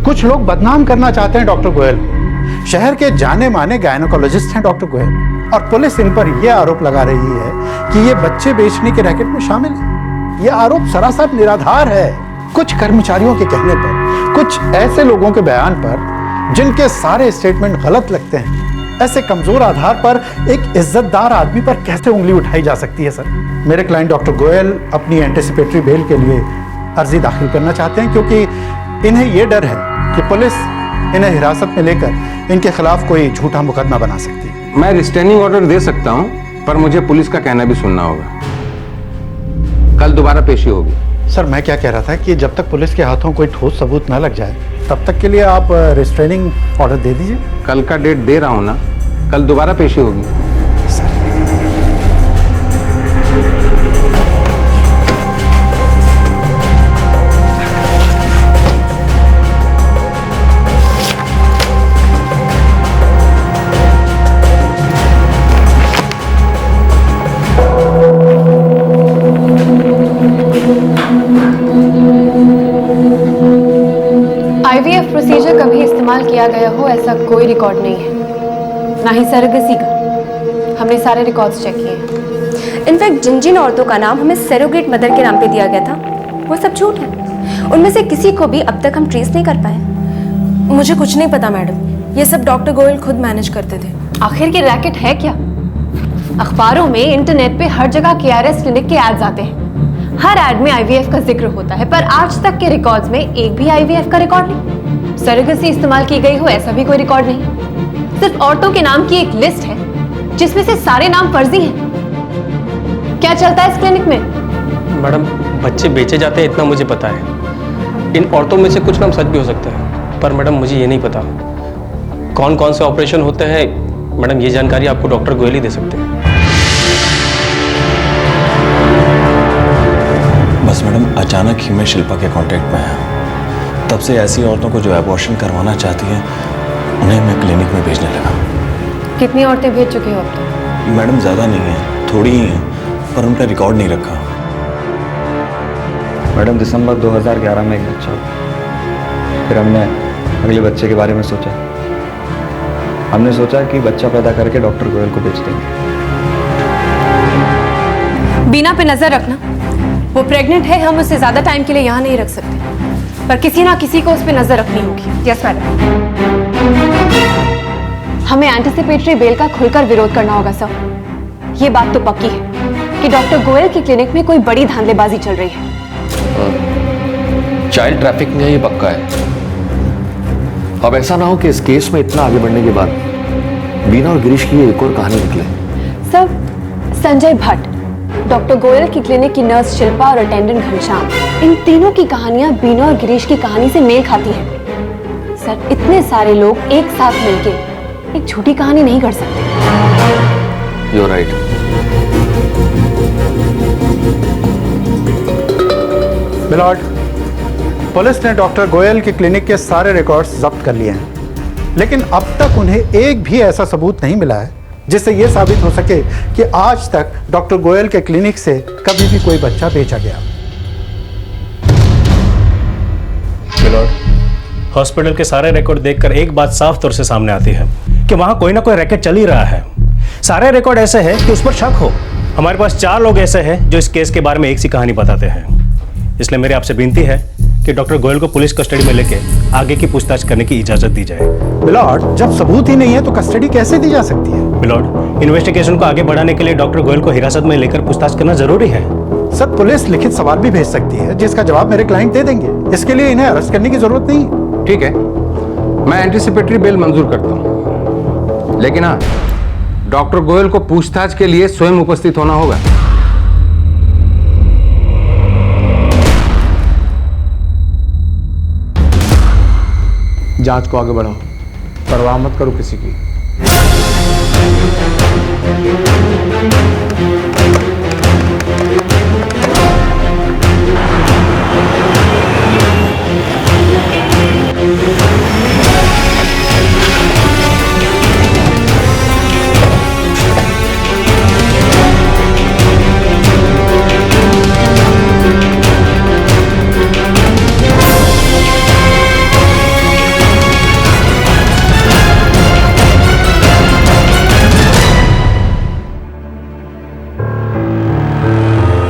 कुछ लोग बदनाम करना चाहते हैं डॉक्टर गोयल को। शहर के जाने माने गायनोकोलॉजिस्ट हैं डॉक्टर गोयल, और पुलिस इन पर यह आरोप लगा रही है कि ये बच्चे बेचने के रैकेट में शामिल है। यह आरोप सरासर निराधार है। कुछ कर्मचारियों के कहने पर, कुछ ऐसे लोगों के बयान पर जिनके सारे स्टेटमेंट गलत लगते हैं, ऐसे कमजोर आधार पर एक इज्जतदार आदमी पर कैसे उंगली उठाई जा सकती है? सर, मेरे क्लाइंट डॉक्टर गोयल अपनी एंटिसिपेटरी बेल के लिए अर्जी दाखिल करना चाहते हैं, क्योंकि इन्हें यह डर है कि पुलिस इन्हें हिरासत में लेकर इनके खिलाफ कोई झूठा मुकदमा बना सकती है। मैं रिस्ट्रेनिंग ऑर्डर दे सकता हूं, पर मुझे पुलिस का कहना भी सुनना होगा। कल दोबारा पेशी होगी। सर, मैं क्या कह रहा था कि जब तक पुलिस के हाथों कोई ठोस सबूत न लग जाए, तब तक के लिए आप रिस्ट्रेनिंग ऑर्डर दे दीजिए। कल का डेट दे रहा हूं ना, कल दोबारा पेशी होगी। आईवीएफ प्रोसीजर कभी इस्तेमाल किया गया हो ऐसा कोई रिकॉर्ड नहीं है, ना ही सरोगेसी का। हमने सारे रिकॉर्ड्स चेक किए। इनफैक्ट जिन जिन औरतों का नाम हमें सरोगेट मदर के नाम पे दिया गया था, वो सब झूठ है। उनमें से किसी को भी अब तक हम ट्रेस नहीं कर पाए। मुझे कुछ नहीं पता मैडम, ये सब डॉक्टर गोयल खुद मैनेज करते थे। आखिर की रैकेट है क्या? अखबारों में, इंटरनेट पे हर जगह केआरएस क्लिनिक के एड्स आते हैं। हर एड में आईवीएफ का जिक्र होता है, पर आज तक के रिकॉर्ड्स में एक भी आईवीएफ का रिकॉर्ड नहीं। सरोगेसी इस्तेमाल की गई हो ऐसा भी कोई रिकॉर्ड नहीं। सिर्फ औरतों के नाम की एक लिस्ट है जिसमें से सारे नाम फर्जी हैं। क्या चलता है इस क्लिनिक में? मैडम, बच्चे बेचे जाते हैं इतना मुझे पता है। इन औरतों में से कुछ नाम सच भी हो सकता है, पर मैडम मुझे ये नहीं पता कौन कौन से ऑपरेशन होते हैं। मैडम, ये जानकारी आपको डॉक्टर गोयल ही दे सकते हैं। बस मैडम, अचानक ही मैं शिल्पा के कांटेक्ट में आया। तब से ऐसी औरतों को जो एबॉर्शन करवाना चाहती हैं, उन्हें मैं क्लिनिक में भेजने लगा। कितनी औरतें भेज चुके हो अब तक? मैडम, ज़्यादा नहीं है, थोड़ी ही हैं, पर उनका रिकॉर्ड नहीं रखा। मैडम, दिसंबर 2011 में एक बच्चा हुआ। फिर हमने अगले बच्चे के बारे में सोचा। हमने सोचा कि बच्चा पैदा करके डॉक्टर गोयल को बेच देंगे। बीना पे नजर रखना। वो प्रेग्नेंट है, हम उसे ज्यादा टाइम के लिए यहाँ नहीं रख सकते, पर किसी ना किसी को उस पर नजर रखनी होगी। Yes madam. हमें एंटिसिपेटरी बेल का खुलकर विरोध करना होगा सर। ये बात तो पक्की है कि डॉक्टर गोयल की क्लिनिक में कोई बड़ी धांधलेबाजी चल रही है। चाइल्ड ट्रैफिकिंग है, ये पक्का है। अब ऐसा ना हो कि इस केस में इतना आगे बढ़ने के बाद बीना और गिरीश की एक और कहानी निकले। सर, संजय भट्ट, डॉक्टर गोयल की क्लिनिक की नर्स शिल्पा और अटेंडेंट घनश्याम, इन तीनों की कहानियां बीना और गिरीश की कहानी से मेल खाती हैं। सर, इतने सारे लोग एक साथ मिलके एक झूठी कहानी नहीं कर सकते। You're right. मिलॉर्ड, पुलिस ने डॉक्टर गोयल की क्लिनिक के सारे रिकॉर्ड्स जब्त कर लिए हैं, लेकिन अब तक उन्हें एक भी ऐसा सबूत नहीं मिला है जिससे यह साबित हो सके कि आज तक डॉक्टर गोयल के क्लिनिक से कभी भी कोई बच्चा बेचा गया। मिलॉर्ड, हॉस्पिटल के सारे रिकॉर्ड देखकर एक बात साफ तौर से सामने आती है कि वहां कोई ना कोई रैकेट चल ही रहा है। सारे रिकॉर्ड ऐसे हैं कि उस पर शक हो। हमारे पास 4 लोग ऐसे हैं जो इस केस के बारे में एक सी कहानी बताते हैं। इसलिए मेरी आपसे विनती है कि डॉक्टर गोयल को पुलिस कस्टडी में लेके आगे की पूछताछ करने की इजाजत दी जाए। मिलॉर्ड, जब सबूत ही नहीं है तो कस्टडी कैसे दी जा सकती है? मिलॉर्ड, इन्वेस्टिगेशन को आगे बढ़ाने के लिए डॉक्टर गोयल को हिरासत में लेकर पूछताछ करना जरूरी है। सर, पुलिस लिखित सवाल भी भेज सकती है जिसका जवाब मेरे क्लाइंट दे देंगे। इसके लिए इन्हें अरेस्ट करने की जरूरत नहीं। ठीक है, मैं एंटिसिपेटरी बेल मंजूर करता हूं, लेकिन हाँ, डॉक्टर गोयल को पूछताछ के लिए स्वयं उपस्थित होना होगा। जांच को आगे बढ़ाओ, परवाह मत करो किसी की।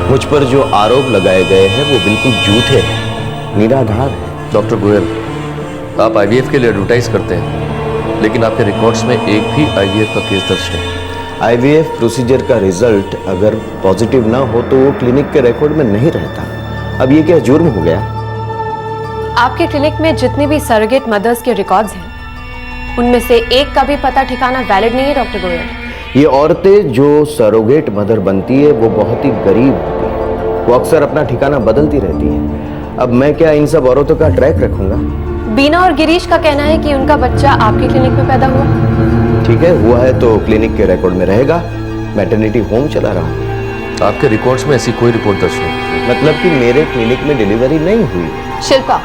मुझ पर जो आरोप लगाए गए हैं वो बिल्कुल झूठे हैं, निराधार है। डॉक्टर गोयल, आप आईवीएफ के लिए एडवर्टाइज करते हैं, लेकिन आपके रिकॉर्ड्स में एक भी आईवीएफ का केस दर्ज नहीं। आईवीएफ प्रोसीजर का रिजल्ट अगर पॉजिटिव ना हो तो वो क्लिनिक के रिकॉर्ड में नहीं रहता। अब ये क्या जुर्म हो गया? आपके क्लिनिक में जितने भी सरोगेट मदर्स के रिकॉर्ड्स हैं, उनमें से एक का भी पता ठिकाना वैलिड नहीं है डॉक्टर गोयल। ये औरतें जो सरोगेट मदर बनती है वो बहुत ही गरीब होती है, वो अक्सर अपना ठिकाना बदलती रहती है। अब मैं क्या इन सब औरतों का ट्रैक रखूंगा? बीना और गिरीश का कहना है कि उनका बच्चा आपके क्लिनिक में पैदा हुआ। ठीक है, हुआ है तो क्लिनिक के रिकॉर्ड में रहेगा। मैटरनिटी होम चला रहा हूँ। आपके रिकॉर्ड्स में ऐसी कोई रिपोर्ट दर्ज नहीं। मतलब कि मेरे क्लिनिक में डिलीवरी नहीं हुई। शिल्पा,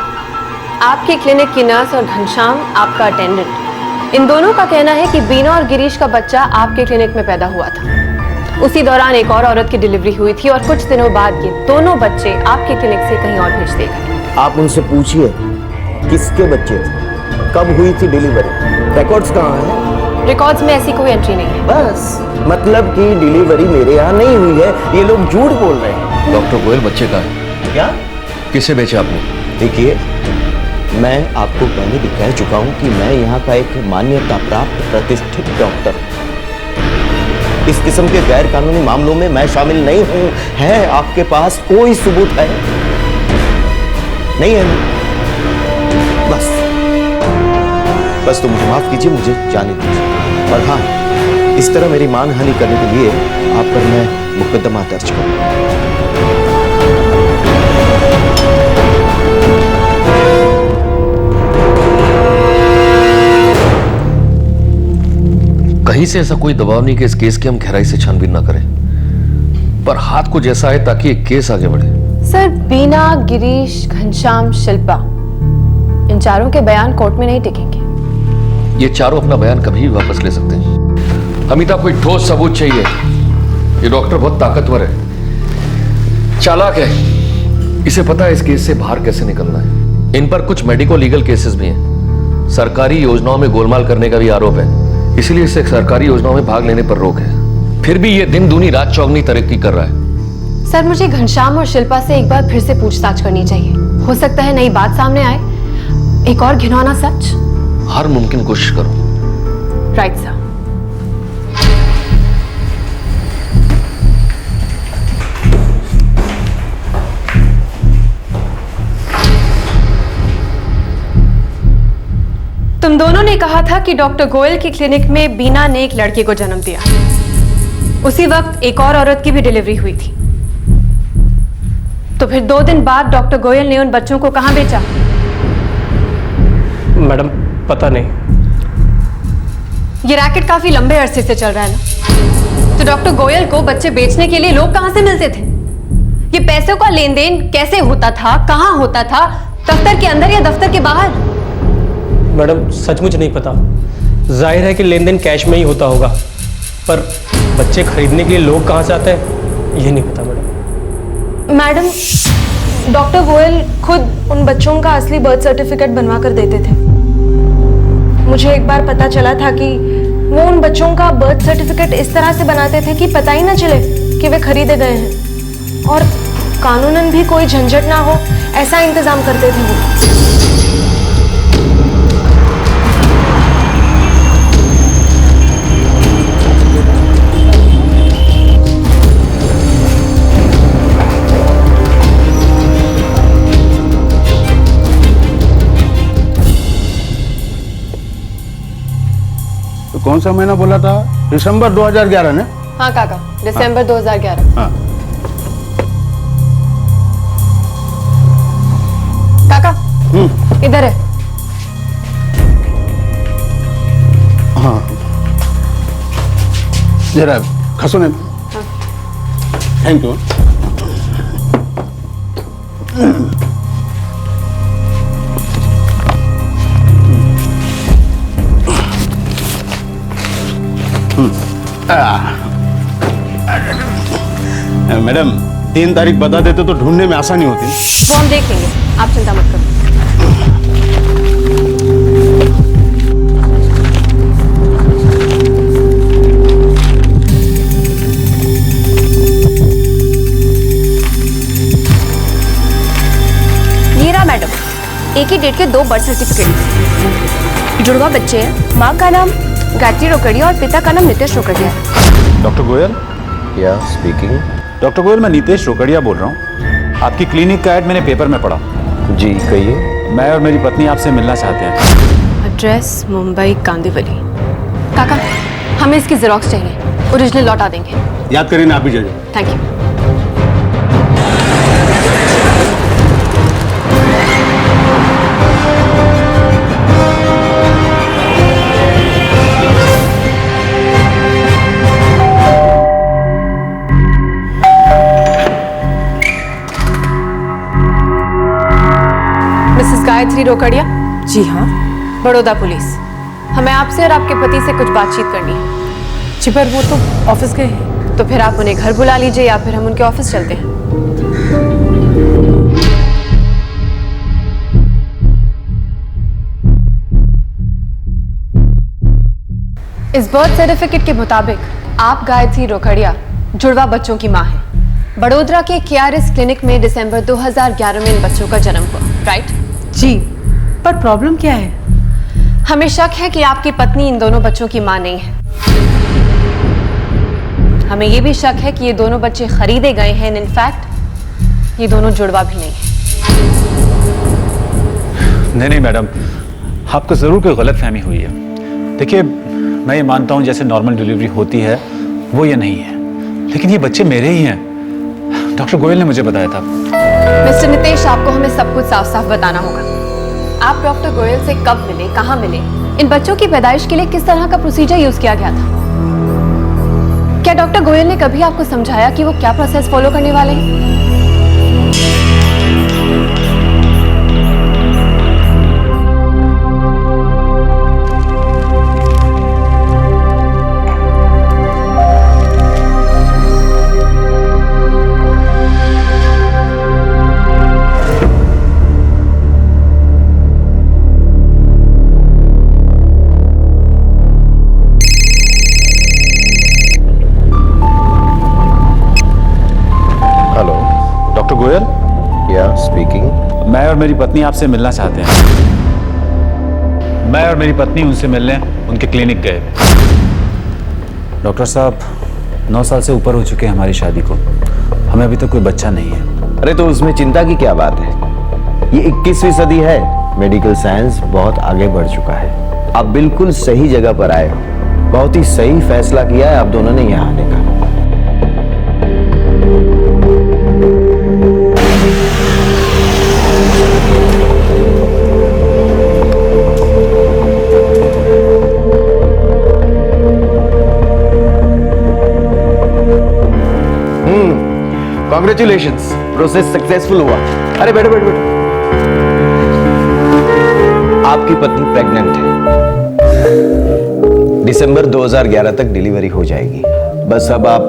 आपके क्लिनिक की नर्स और घनश्याम आपका अटेंडेंट, इन दोनों का कहना है कि बीना और गिरीश का बच्चा आपके क्लिनिक में पैदा हुआ था। उसी दौरान एक और औरत की डिलीवरी हुई थी और कुछ दिनों बाद ये दोनों बच्चे आपके क्लिनिक से कहीं और भेज दिए गए। आप उनसे पूछिए किसके बच्चे थे, कब हुई थी डिलीवरी, रिकॉर्ड्स कहाँ हैं? रिकॉर्ड्स में ऐसी कोई एंट्री नहीं है। बस मतलब कि डिलीवरी मेरे यहाँ नहीं हुई है, ये लोग झूठ बोल रहे हैं। डॉक्टर गोयल, बच्चे कहाँ हैं? क्या? किसे बेचा आपने? देखिए, मैं आपको पहले भी कह चुका हूं कि मैं यहाँ का एक मान्यता प्राप्त प्रतिष्ठित डॉक्टर हूं। इस किस्म के गैर कानूनी मामलों में मैं शामिल नहीं हूं। है आपके पास कोई सबूत है? नहीं है? बस तो मुझे माफ कीजिए, मुझे जाने दीजिए। और हाँ, इस तरह मेरी मानहानि करने के लिए आप पर मैं मुकदमा दर्ज करूंगा। कहीं से ऐसा कोई दबाव नहीं कि इस केस की हम गहराई से छानबीन ना करें, पर हाथ कुछ ऐसा है ताकि एक केस आगे बढ़े। सर, बीना, गिरीश, घनश्याम, शिल्पा, इन चारों के बयान कोर्ट में नहीं टिकेंगे। ये चारों अपना बयान कभी भी वापस ले सकते हैं। अमिता, कोई ठोस सबूत चाहिए। ये डॉक्टर बहुत ताकतवर है, चालाक है, इसे पता है इस केस से बाहर कैसे निकलना है। इन पर कुछ मेडिको लीगल केसेस भी हैं। सरकारी योजनाओं में गोलमाल करने का भी आरोप है, इसलिए इसे सरकारी योजनाओं में भाग लेने पर रोक है। फिर भी ये दिन दूनी रात चौगनी तरक्की कर रहा है। सर, मुझे घनश्याम और शिल्पा से एक बार फिर से पूछताछ करनी चाहिए। हो सकता है नई बात सामने आए, एक और घिनौना सच। हर मुमकिन कोशिश करो। Right sir. तुम दोनों ने कहा था कि डॉक्टर गोयल की क्लिनिक में बीना ने एक लड़के को जन्म दिया। उसी वक्त एक और औरत की भी डिलीवरी हुई थी। तो फिर 2 दिन बाद डॉक्टर गोयल ने उन बच्चों को कहां बेचा? मैडम, पता नहीं। ये रैकेट काफी लंबे अरसे से चल रहा है ना, तो डॉक्टर गोयल को बच्चे बेचने के लिए लोग कहां से मिलते थे? ये पैसों का लेन देन कैसे होता था, कहां होता था? दफ्तर के अंदर या दफ्तर के बाहर? मैडम, सचमुच नहीं पता। जाहिर है कि लेन देन कैश में ही होता होगा, पर बच्चे खरीदने के लिए लोग कहां से आते हैं ये नहीं पता मैडम। मैडम, डॉक्टर गोयल खुद उन बच्चों का असली बर्थ सर्टिफिकेट बनवा कर देते थे। मुझे एक बार पता चला था कि वो उन बच्चों का बर्थ सर्टिफिकेट इस तरह से बनाते थे कि पता ही ना चले कि वे खरीदे गए हैं, और कानूनन भी कोई झंझट ना हो, ऐसा इंतजाम करते थे वो। कौन सा महीना बोला था? दिसंबर 2011 ने? हाँ काका, दिसंबर 2011। हाँ। काका, इधर है। हाँ, जरा खसो ने। Thank you. मैडम 3 तारीख बता देते तो ढूंढने में आसानी होती। वो हम देख लेंगे, आप चिंता मत करो। नीरा मैडम, एक ही डेट के 2 बर्थ सर्टिफिकेट, जुड़वा बच्चे हैं। माँ का नाम गायत्री रोकड़िया और पिता का नाम नितेश रोकड़िया है। डॉक्टर गोयल? या स्पीकिंग। डॉक्टर गोयल, मैं नितेश रोकड़िया बोल रहा हूँ। आपकी क्लिनिक का ऐड मैंने पेपर में पढ़ा। जी कहिए। मैं और मेरी पत्नी आपसे मिलना चाहते हैं। एड्रेस मुंबई कांदिवली। काका, हमें इसकी जेरोक्स चाहिए, ओरिजिनल लौटा देंगे। याद करिए ना, आप भी जाइए। Thank you. Mrs Gayatri Rokadia? जी हाँ। बड़ौदा पुलिस। हमें आपसे और आपके पति से कुछ बातचीत करनी है। जी पर वो तो ऑफिस गए हैं। तो फिर आप उन्हें घर बुला लीजिए या फिर हम उनके ऑफिस चलते हैं। इस बर्थ सर्टिफिकेट के मुताबिक आप गायत्री रोकड़िया जुड़वा बच्चों की मां हैं। बड़ोदरा के केआरएस क्लिनिक में दिसंबर 2011 में इन बच्चों का जन्म हुआ, राइट? जी, पर प्रॉब्लम क्या है? हमें शक है कि आपकी पत्नी इन दोनों बच्चों की मां नहीं है। हमें यह भी शक है कि ये दोनों बच्चे खरीदे गए हैं। इनफैक्ट ये दोनों जुड़वा भी नहीं है। नहीं मैडम, आपको जरूर कोई गलतफहमी हुई है। देखिए, मैं ये मानता हूँ जैसे नॉर्मल डिलीवरी होती है वो ये नहीं है, लेकिन ये बच्चे मेरे ही हैं। डॉक्टर गोयल ने मुझे बताया था। मिस्टर नितेश, आपको हमें सब कुछ साफ साफ बताना होगा। आप डॉक्टर गोयल से कब मिले, कहाँ मिले, इन बच्चों की पैदाइश के लिए किस तरह का प्रोसीजर यूज किया गया था? क्या डॉक्टर गोयल ने कभी आपको समझाया कि वो क्या प्रोसेस फॉलो करने वाले हैं? मैं और मेरी पत्नी आपसे मिलना चाहते हैं। मैं और मेरी पत्नी उनसे मिलने उनके क्लिनिक गए। डॉक्टर साहब, 9 साल से ऊपर हो चुके हैं हमारी शादी को, हमें अभी तक कोई बच्चा नहीं है। अरे तो उसमें चिंता की क्या बात है? ये 21वीं सदी है, मेडिकल साइंस बहुत आगे बढ़ चुका है। आप बिल्कुल सही जगह पर आए हो, बहुत ही सही फैसला किया है आप दोनों ने यहाँ आने का। Congratulations, प्रोसेस सक्सेसफुल हुआ। अरे बैठो बैठो बैठो। आपकी पत्नी प्रेग्नेंट है। दिसंबर 2011 तक डिलीवरी हो जाएगी। बस अब आप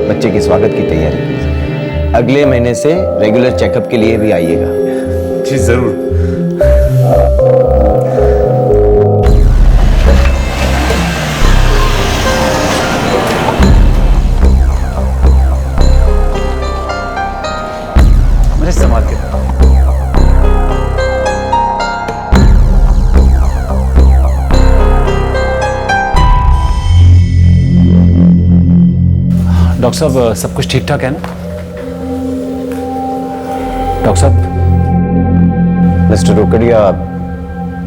बच्चे के स्वागत की तैयारी कीजिए। अगले महीने से रेगुलर चेकअप के लिए भी आइएगा। जी जरूर। डॉक्टर साहब, सब कुछ ठीक ठाक है ना? डॉक्टर साहब। मिस्टर रोकड़िया,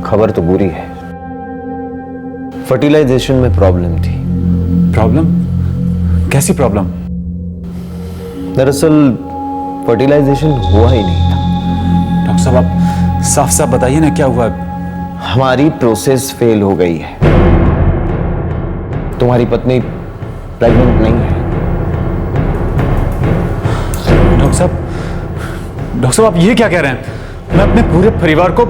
खबर तो बुरी है। फर्टिलाइजेशन में प्रॉब्लम थी। प्रॉब्लम? कैसी प्रॉब्लम? दरअसल फर्टिलाइजेशन हुआ ही नहीं था। डॉक्टर साहब, आप साफ साफ बताइए ना क्या हुआ? हमारी प्रोसेस फेल हो गई है। तुम्हारी पत्नी प्रेग्नेंट नहीं है। डॉक्टर साहब, आप ये क्या कह रहे हैं? मैं अपने पूरे परिवार को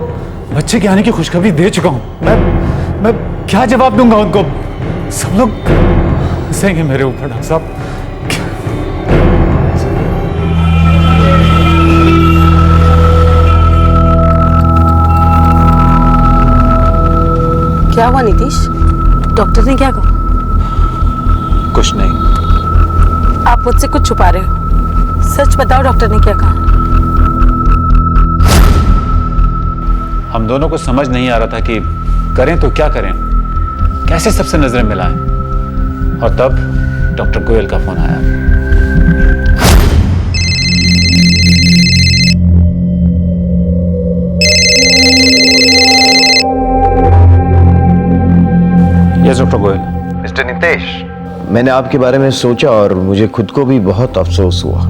बच्चे के आने की खुशखबरी दे चुका हूं। मैं क्या जवाब दूंगा उनको? हंसेंगे मेरे ऊपर डॉक्टर साहब? क्या हुआ नीतीश? डॉक्टर ने क्या कहा? कुछ नहीं। आप मुझसे कुछ छुपा रहे हो। सच बताओ, डॉक्टर ने क्या कहा? हम दोनों को समझ नहीं आ रहा था कि करें तो क्या करें, कैसे सबसे नजरें मिलाएं। और तब डॉक्टर गोयल का फोन आया। Yes doctor Goyal. Mister Nitesh, मैंने आपके बारे में सोचा और मुझे खुद को भी बहुत अफसोस हुआ।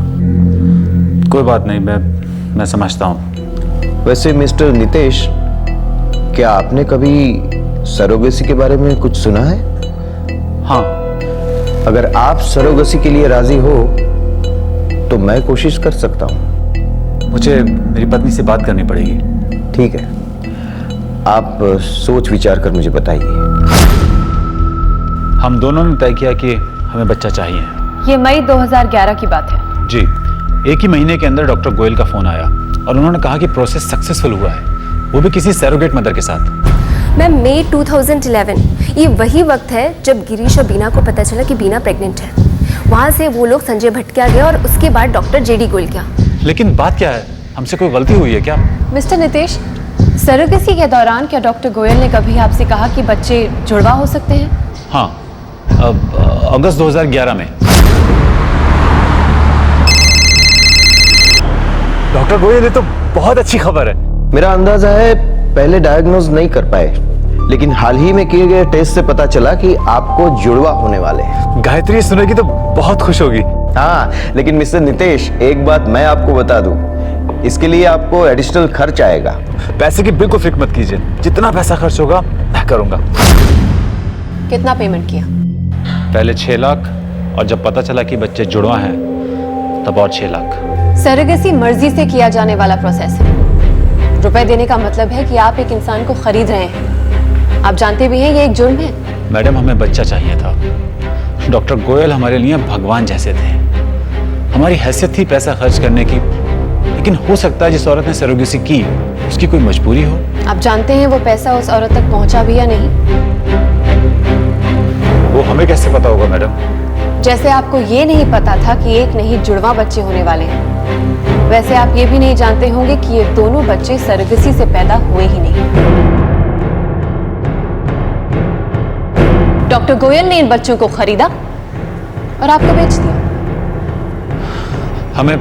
कोई बात नहीं, मैं समझता हूं। वैसे मिस्टर नितेश, क्या आपने कभी सरोगेसी के बारे में कुछ सुना है? हाँ। अगर आप सरोगेसी के लिए राजी हो तो मैं कोशिश कर सकता हूं। मुझे मेरी पत्नी से बात करनी पड़ेगी। ठीक है, आप सोच विचार कर मुझे बताइए। हम दोनों ने तय किया कि हमें बच्चा चाहिए। ये मई 2011 की बात है। जी, एक ही महीने के अंदर डॉक्टर गोयल का फोन आया और उन्होंने कहा कि प्रोसेस सक्सेसफुल हुआ है, वो भी किसी सरोगेट मदर के साथ। मैम, मई 2011 ये वही वक्त है जब गिरीश और बीना को पता चला कि बीना प्रेग्नेंट है। वहां से वो लोग संजय भट्टिया गए और उसके बाद डॉक्टर जेडी गोयल गया। लेकिन बात क्या है, हमसे कोई गलती हुई है क्या? मिस्टर नितेश, सरोगेसी के दौरान क्या डॉक्टर गोयल ने कभी आपसे कहा कि बच्चे जुड़वा हो सकते हैं? हाँ, अगस्त 2011 में। डॉक्टर गोयल, ये तो बहुत अच्छी खबर है। मेरा अंदाजा है पहले डायग्नोज नहीं कर पाए, लेकिन हाल ही में किए गए टेस्ट से पता चला कि आपको जुड़वा होने वाले हैं। गायत्री सुनेगी तो बहुत खुश होगी। हाँ, लेकिन मिस्टर नितेश, एक बात मैं आपको बता दूं, इसके लिए आपको एडिशनल खर्च आएगा। पैसे की बिल्कुल फिक्र मत कीजिए, जितना पैसा खर्च होगा मैं करूंगा। कितना पेमेंट किया? पहले 6 लाख, और जब पता चला कि बच्चे जुड़वा हैं तब और 6 लाख। सरोगेसी मर्जी से किया जाने वाला प्रोसेस है। रुपए देने का मतलब है कि आप एक इंसान को खरीद रहे हैं। आप जानते भी हैं ये एक जुर्म है। मैडम, हमें बच्चा चाहिए था। डॉक्टर गोयल हमारे लिए भगवान जैसे थे। हमारी हैसियत थी पैसा खर्च करने की, लेकिन हो सकता है जिस औरत ने सरोगेसी की उसकी कोई मजबूरी हो। आप जानते हैं वो पैसा उस औरत तक पहुंचा भी या नहीं? वो हमें कैसे पता होगा मैडम? जैसे आपको ये नहीं पता था कि एक नहीं जुड़वा बच्चे होने वाले हैं, वैसे आप ये भी नहीं जानते होंगे कि ये दोनों बच्चे सरोगेसी से पैदा हुए ही नहीं। डॉक्टर गोयल ने इन बच्चों को खरीदा और आपको बेच दिया। हमें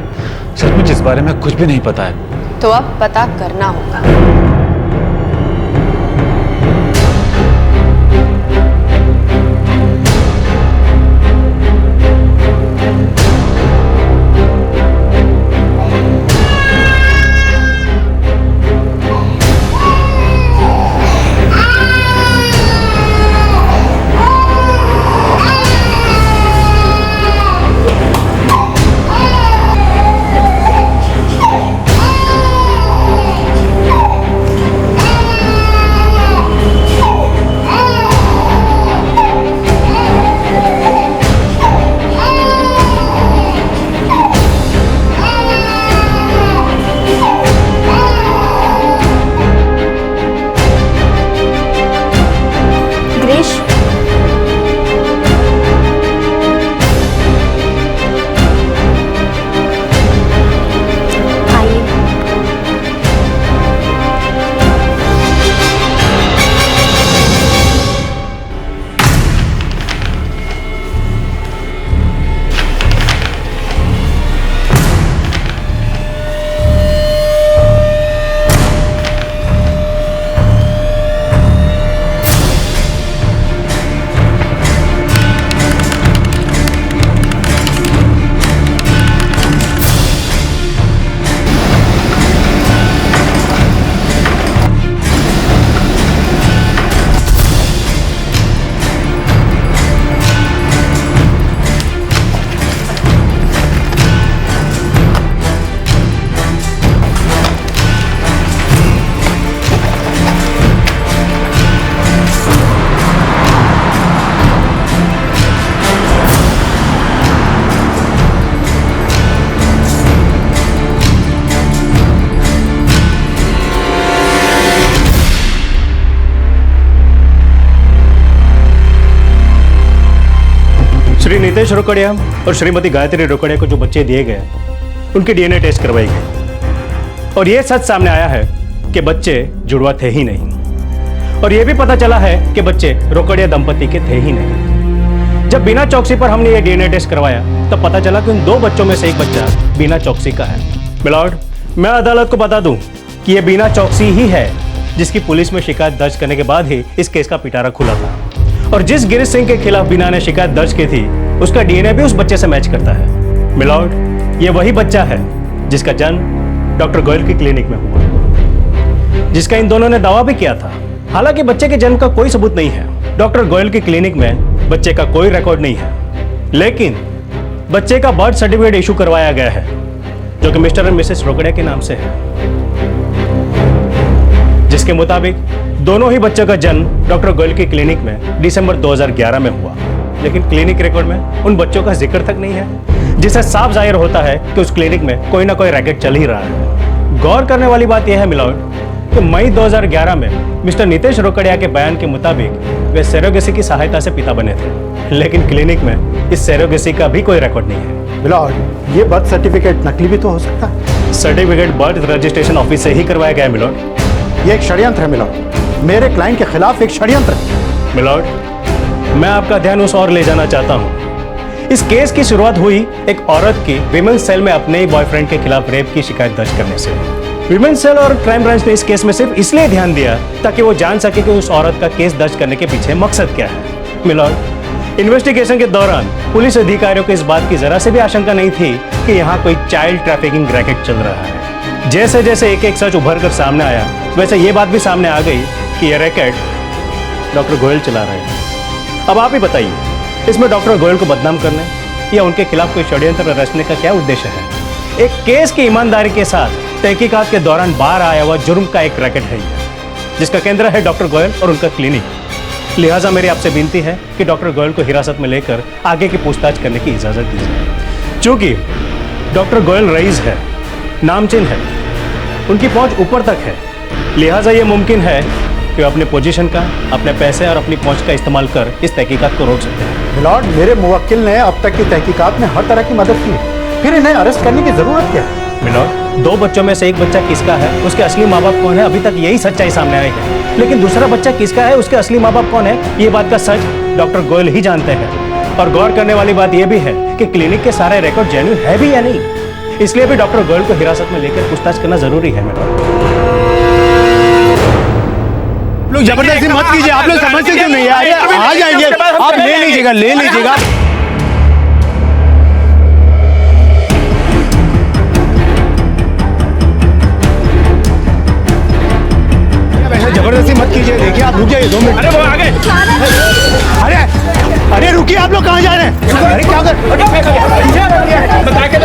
सचमुच इस बारे में कुछ भी नहीं पता है। तो अब पता करना होगा। श्री नितेश रोकड़िया और श्रीमती गायत्री रोकड़िया को जो बच्चे दिए गए उनकी डीएनए टेस्ट करवाई गई और यह सच सामने आया है कि बच्चे जुड़वा थे ही नहीं और यह भी पता चला है कि बच्चे रोकड़िया दंपति के थे ही नहीं। जब बिना चौकसी पर हमने ये डीएनए टेस्ट करवाया तब पता चला कि उन 2 बच्चों में से एक बच्चा बिना चौकसी का है। मिलॉर्ड, मैं अदालत को बता दूं कि यह बिना चौकसी ही है जिसकी पुलिस में शिकायत दर्ज करने के बाद ही इस केस का पिटारा खुला था और जिस गिरीश सिंह के खिलाफ बीना ने शिकायत दर्ज की थी उसका डीएनए भी उस बच्चे से मैच करता है। मिलॉर्ड, ये वही बच्चा है जिसका जन्म डॉक्टर गोयल की क्लिनिक में हुआ, जिसका इन दोनों ने दावा भी किया था। हालांकि बच्चे के जन्म का कोई सबूत नहीं है, डॉक्टर गोयल की क्लिनिक में बच्चे का कोई रिकॉर्ड नहीं है, लेकिन बच्चे का बर्थ सर्टिफिकेट इशू करवाया गया है जो कि मिस्टर एंड मिसेस रोकड़िया के नाम से है, जिसके मुताबिक दोनों ही बच्चों का जन्म डॉक्टर गोयल की क्लिनिक में दिसंबर 2011 में हुआ, लेकिन क्लिनिक रिकॉर्ड में उन बच्चों का जिक्र तक नहीं है, जिससे साफ जाहिर होता है कि उस क्लिनिक में कोई ना कोई रैकेट चल ही रहा है। गौर करने वाली बात यह है मिलॉर्ड कि मई 2011 में मिस्टर नितेश रोकड़िया के बयान के मुताबिक वे सरोगेसी की सहायता से पिता बने थे, लेकिन क्लिनिक में इस सरोगेसी का भी कोई रिकॉर्ड नहीं है। मिलॉर्ड, ये बर्थ सर्टिफिकेट नकली भी तो हो सकता है। सर्टिफिकेट बर्थ रजिस्ट्रेशन ऑफिस से ही करवाया गया है मिलॉर्ड। ये एक षड्यंत्र है मिलॉर्ड, मेरे क्लाइंट के खिलाफ एक षड्यंत्र है। मिलॉर्ड, मैं आपका ध्यान उस ओर ले जाना चाहता हूं। इस केस की शुरुआत हुई एक औरत की विमेन सेल में अपने ही बॉयफ्रेंड के खिलाफ रेप की शिकायत दर्ज करने से। विमेन सेल और क्राइम ब्रांच ने इस केस में सिर्फ इसलिए ध्यान दिया ताकि वो जान सके कि उस औरत का केस दर्ज करने के पीछे मकसद क्या है। मिलॉर्ड, इन्वेस्टिगेशन के दौरान पुलिस अधिकारियों को इस बात की जरा से भी आशंका नहीं थी कि यहाँ कोई चाइल्ड ट्रैफिकिंग रैकेट चल रहा है। जैसे जैसे एक एक सच उभर कर सामने आया वैसे ये बात भी सामने आ गई कि यह रैकेट डॉक्टर गोयल चला रहे हैं। अब आप ही बताइए, इसमें डॉक्टर गोयल को बदनाम करने या उनके खिलाफ कोई षड्यंत्र रचने का क्या उद्देश्य है? एक केस की ईमानदारी के साथ तहकीकात के दौरान बाहर आया हुआ जुर्म का एक रैकेट है जिसका केंद्र है डॉक्टर गोयल और उनका क्लिनिक। लिहाजा मेरी आपसे विनती है कि डॉक्टर गोयल को हिरासत में लेकर आगे की पूछताछ करने की इजाजत दीजिए। चूंकि डॉक्टर गोयल रईस है, नामचीन है, उनकी पहुंच ऊपर तक है, लिहाजा ये मुमकिन है कि अपने पोजीशन का, अपने पैसे और अपनी पहुंच का इस्तेमाल कर इस तहकीकात को रोक सकते हैं। मिलॉर्ड, मेरे मुवक्किल ने अब तक की तहकीकात में हर तरह की मदद की है, फिर इन्हें अरेस्ट करने की जरूरत क्या है? मिलॉर्ड, 2 बच्चों में से एक बच्चा किसका है, उसके असली माँ बाप कौन है, अभी तक यही सच्चाई सामने आई है, लेकिन दूसरा बच्चा किसका है, उसके असली माँ बाप कौन है, ये बात का सच डॉक्टर गोयल ही जानते हैं। और गौर करने वाली बात यह भी है कि क्लिनिक के सारे रिकॉर्ड जेन्युइन है भी या नहीं, इसलिए भी डॉक्टर गोयल को हिरासत में लेकर पूछताछ करना जरूरी है। लोग जबरदस्ती मत कीजिए, आप लोग समझते क्यों नहीं? आ जाएंगे, आप ले लीजिएगा, ले लीजिएगा। जबरदस्ती मत कीजिए, देखिए आप रुक जाइए 2 मिनट। अरे वो आगे, अरे रुकिए, आप लोग कहाँ जा रहे हैं? अरे क्या कर बता के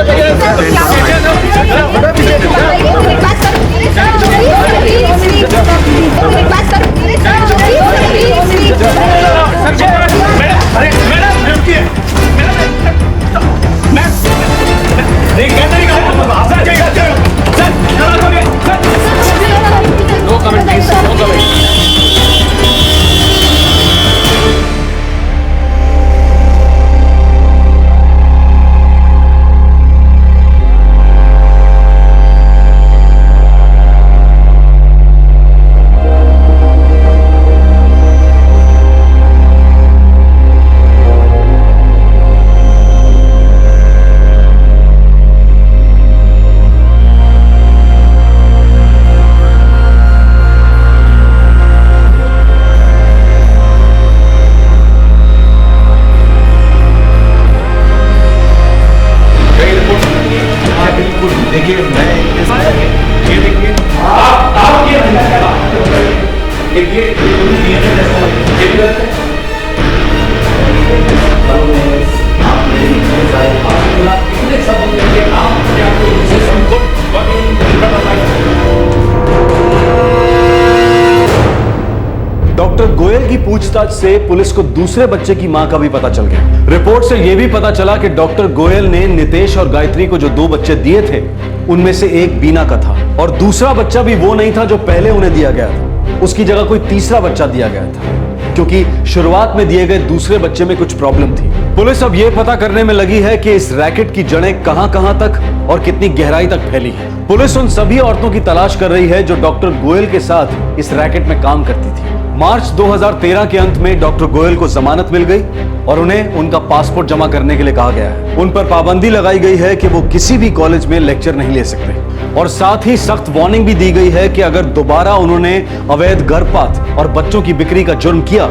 डॉक्टर गोयल की पूछताछ से पुलिस को दूसरे बच्चे की मां का भी पता चल गया। रिपोर्ट से यह भी पता चला कि डॉक्टर गोयल ने नितेश और गायत्री को जो 2 बच्चे दिए थे उनमें से एक बीना का था और दूसरा बच्चा भी वो नहीं था जो पहले उन्हें दिया गया था, उसकी जगह कोई तीसरा बच्चा दिया गया था। क्योंकि शुरुआत में दिए गए दूसरे बच्चे में कुछ प्रॉब्लम थी। पुलिस अब यह पता करने में लगी है कि इस रैकेट की जड़ें कहां-कहां तक और कितनी गहराई तक फैली है। पुलिस उन सभी औरतों की तलाश कर रही है जो डॉक्टर गोयल के साथ इस रैकेट में काम करती थी। मार्च 2013 के अंत में डॉक्टर गोयल को जमानत मिल गई और उन्हें उनका पासपोर्ट जमा करने के लिए कहा गया है। उन पर पाबंदी लगाई गई है कि वो किसी भी कॉलेज में लेक्चर नहीं ले सकते और साथ ही सख्त वार्निंग भी दी गई है कि अगर दोबारा उन्होंने अवैध गर्भपात और बच्चों की बिक्री का जुर्म किया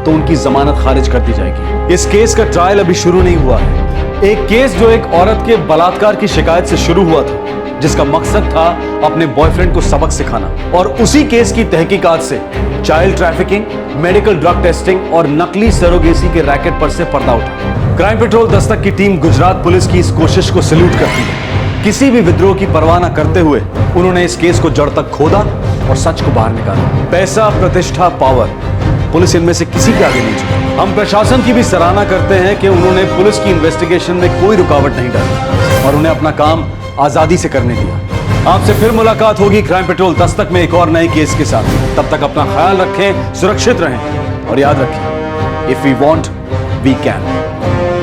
तो उनकी जमानत खारिज कर दी जाएगी। इस केस का ट्रायल अभी शुरू नहीं हुआ है। एक केस जो एक औरत के बलात्कार की शिकायत से शुरू हुआ था, जिसका मकसद था अपने बॉयफ्रेंड को सबक सिखाना, और उसी केस की तहकीकात से child trafficking, medical drug testing और नकली सरोगेसी के रैकेट पर से पर्दा उठा। क्राइम पेट्रोल दस्तक की टीम गुजरात पुलिस की इस कोशिश को सैल्यूट करती है। किसी भी विद्रोह की परवाह न करते हुए उन्होंने इस केस को जड़ तक खोदा और सच को बाहर निकाला। पैसा, प्रतिष्ठा, पावर, पुलिस इनमें से किसी के आगे नहीं झुकी। हम प्रशासन की भी सराहना करते हैं कि उन्होंने पुलिस की इन्वेस्टिगेशन में कोई रुकावट नहीं डाली और उन्हें अपना काम आजादी से करने दिया। आपसे फिर मुलाकात होगी क्राइम पेट्रोल दस्तक में एक और नए केस के साथ। तब तक अपना ख्याल रखें, सुरक्षित रहें और याद रखें, if we want we can.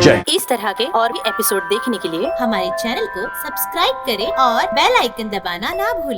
जय। इस तरह के और भी एपिसोड देखने के लिए हमारे चैनल को सब्सक्राइब करें और बेल आइकन दबाना ना भूलें।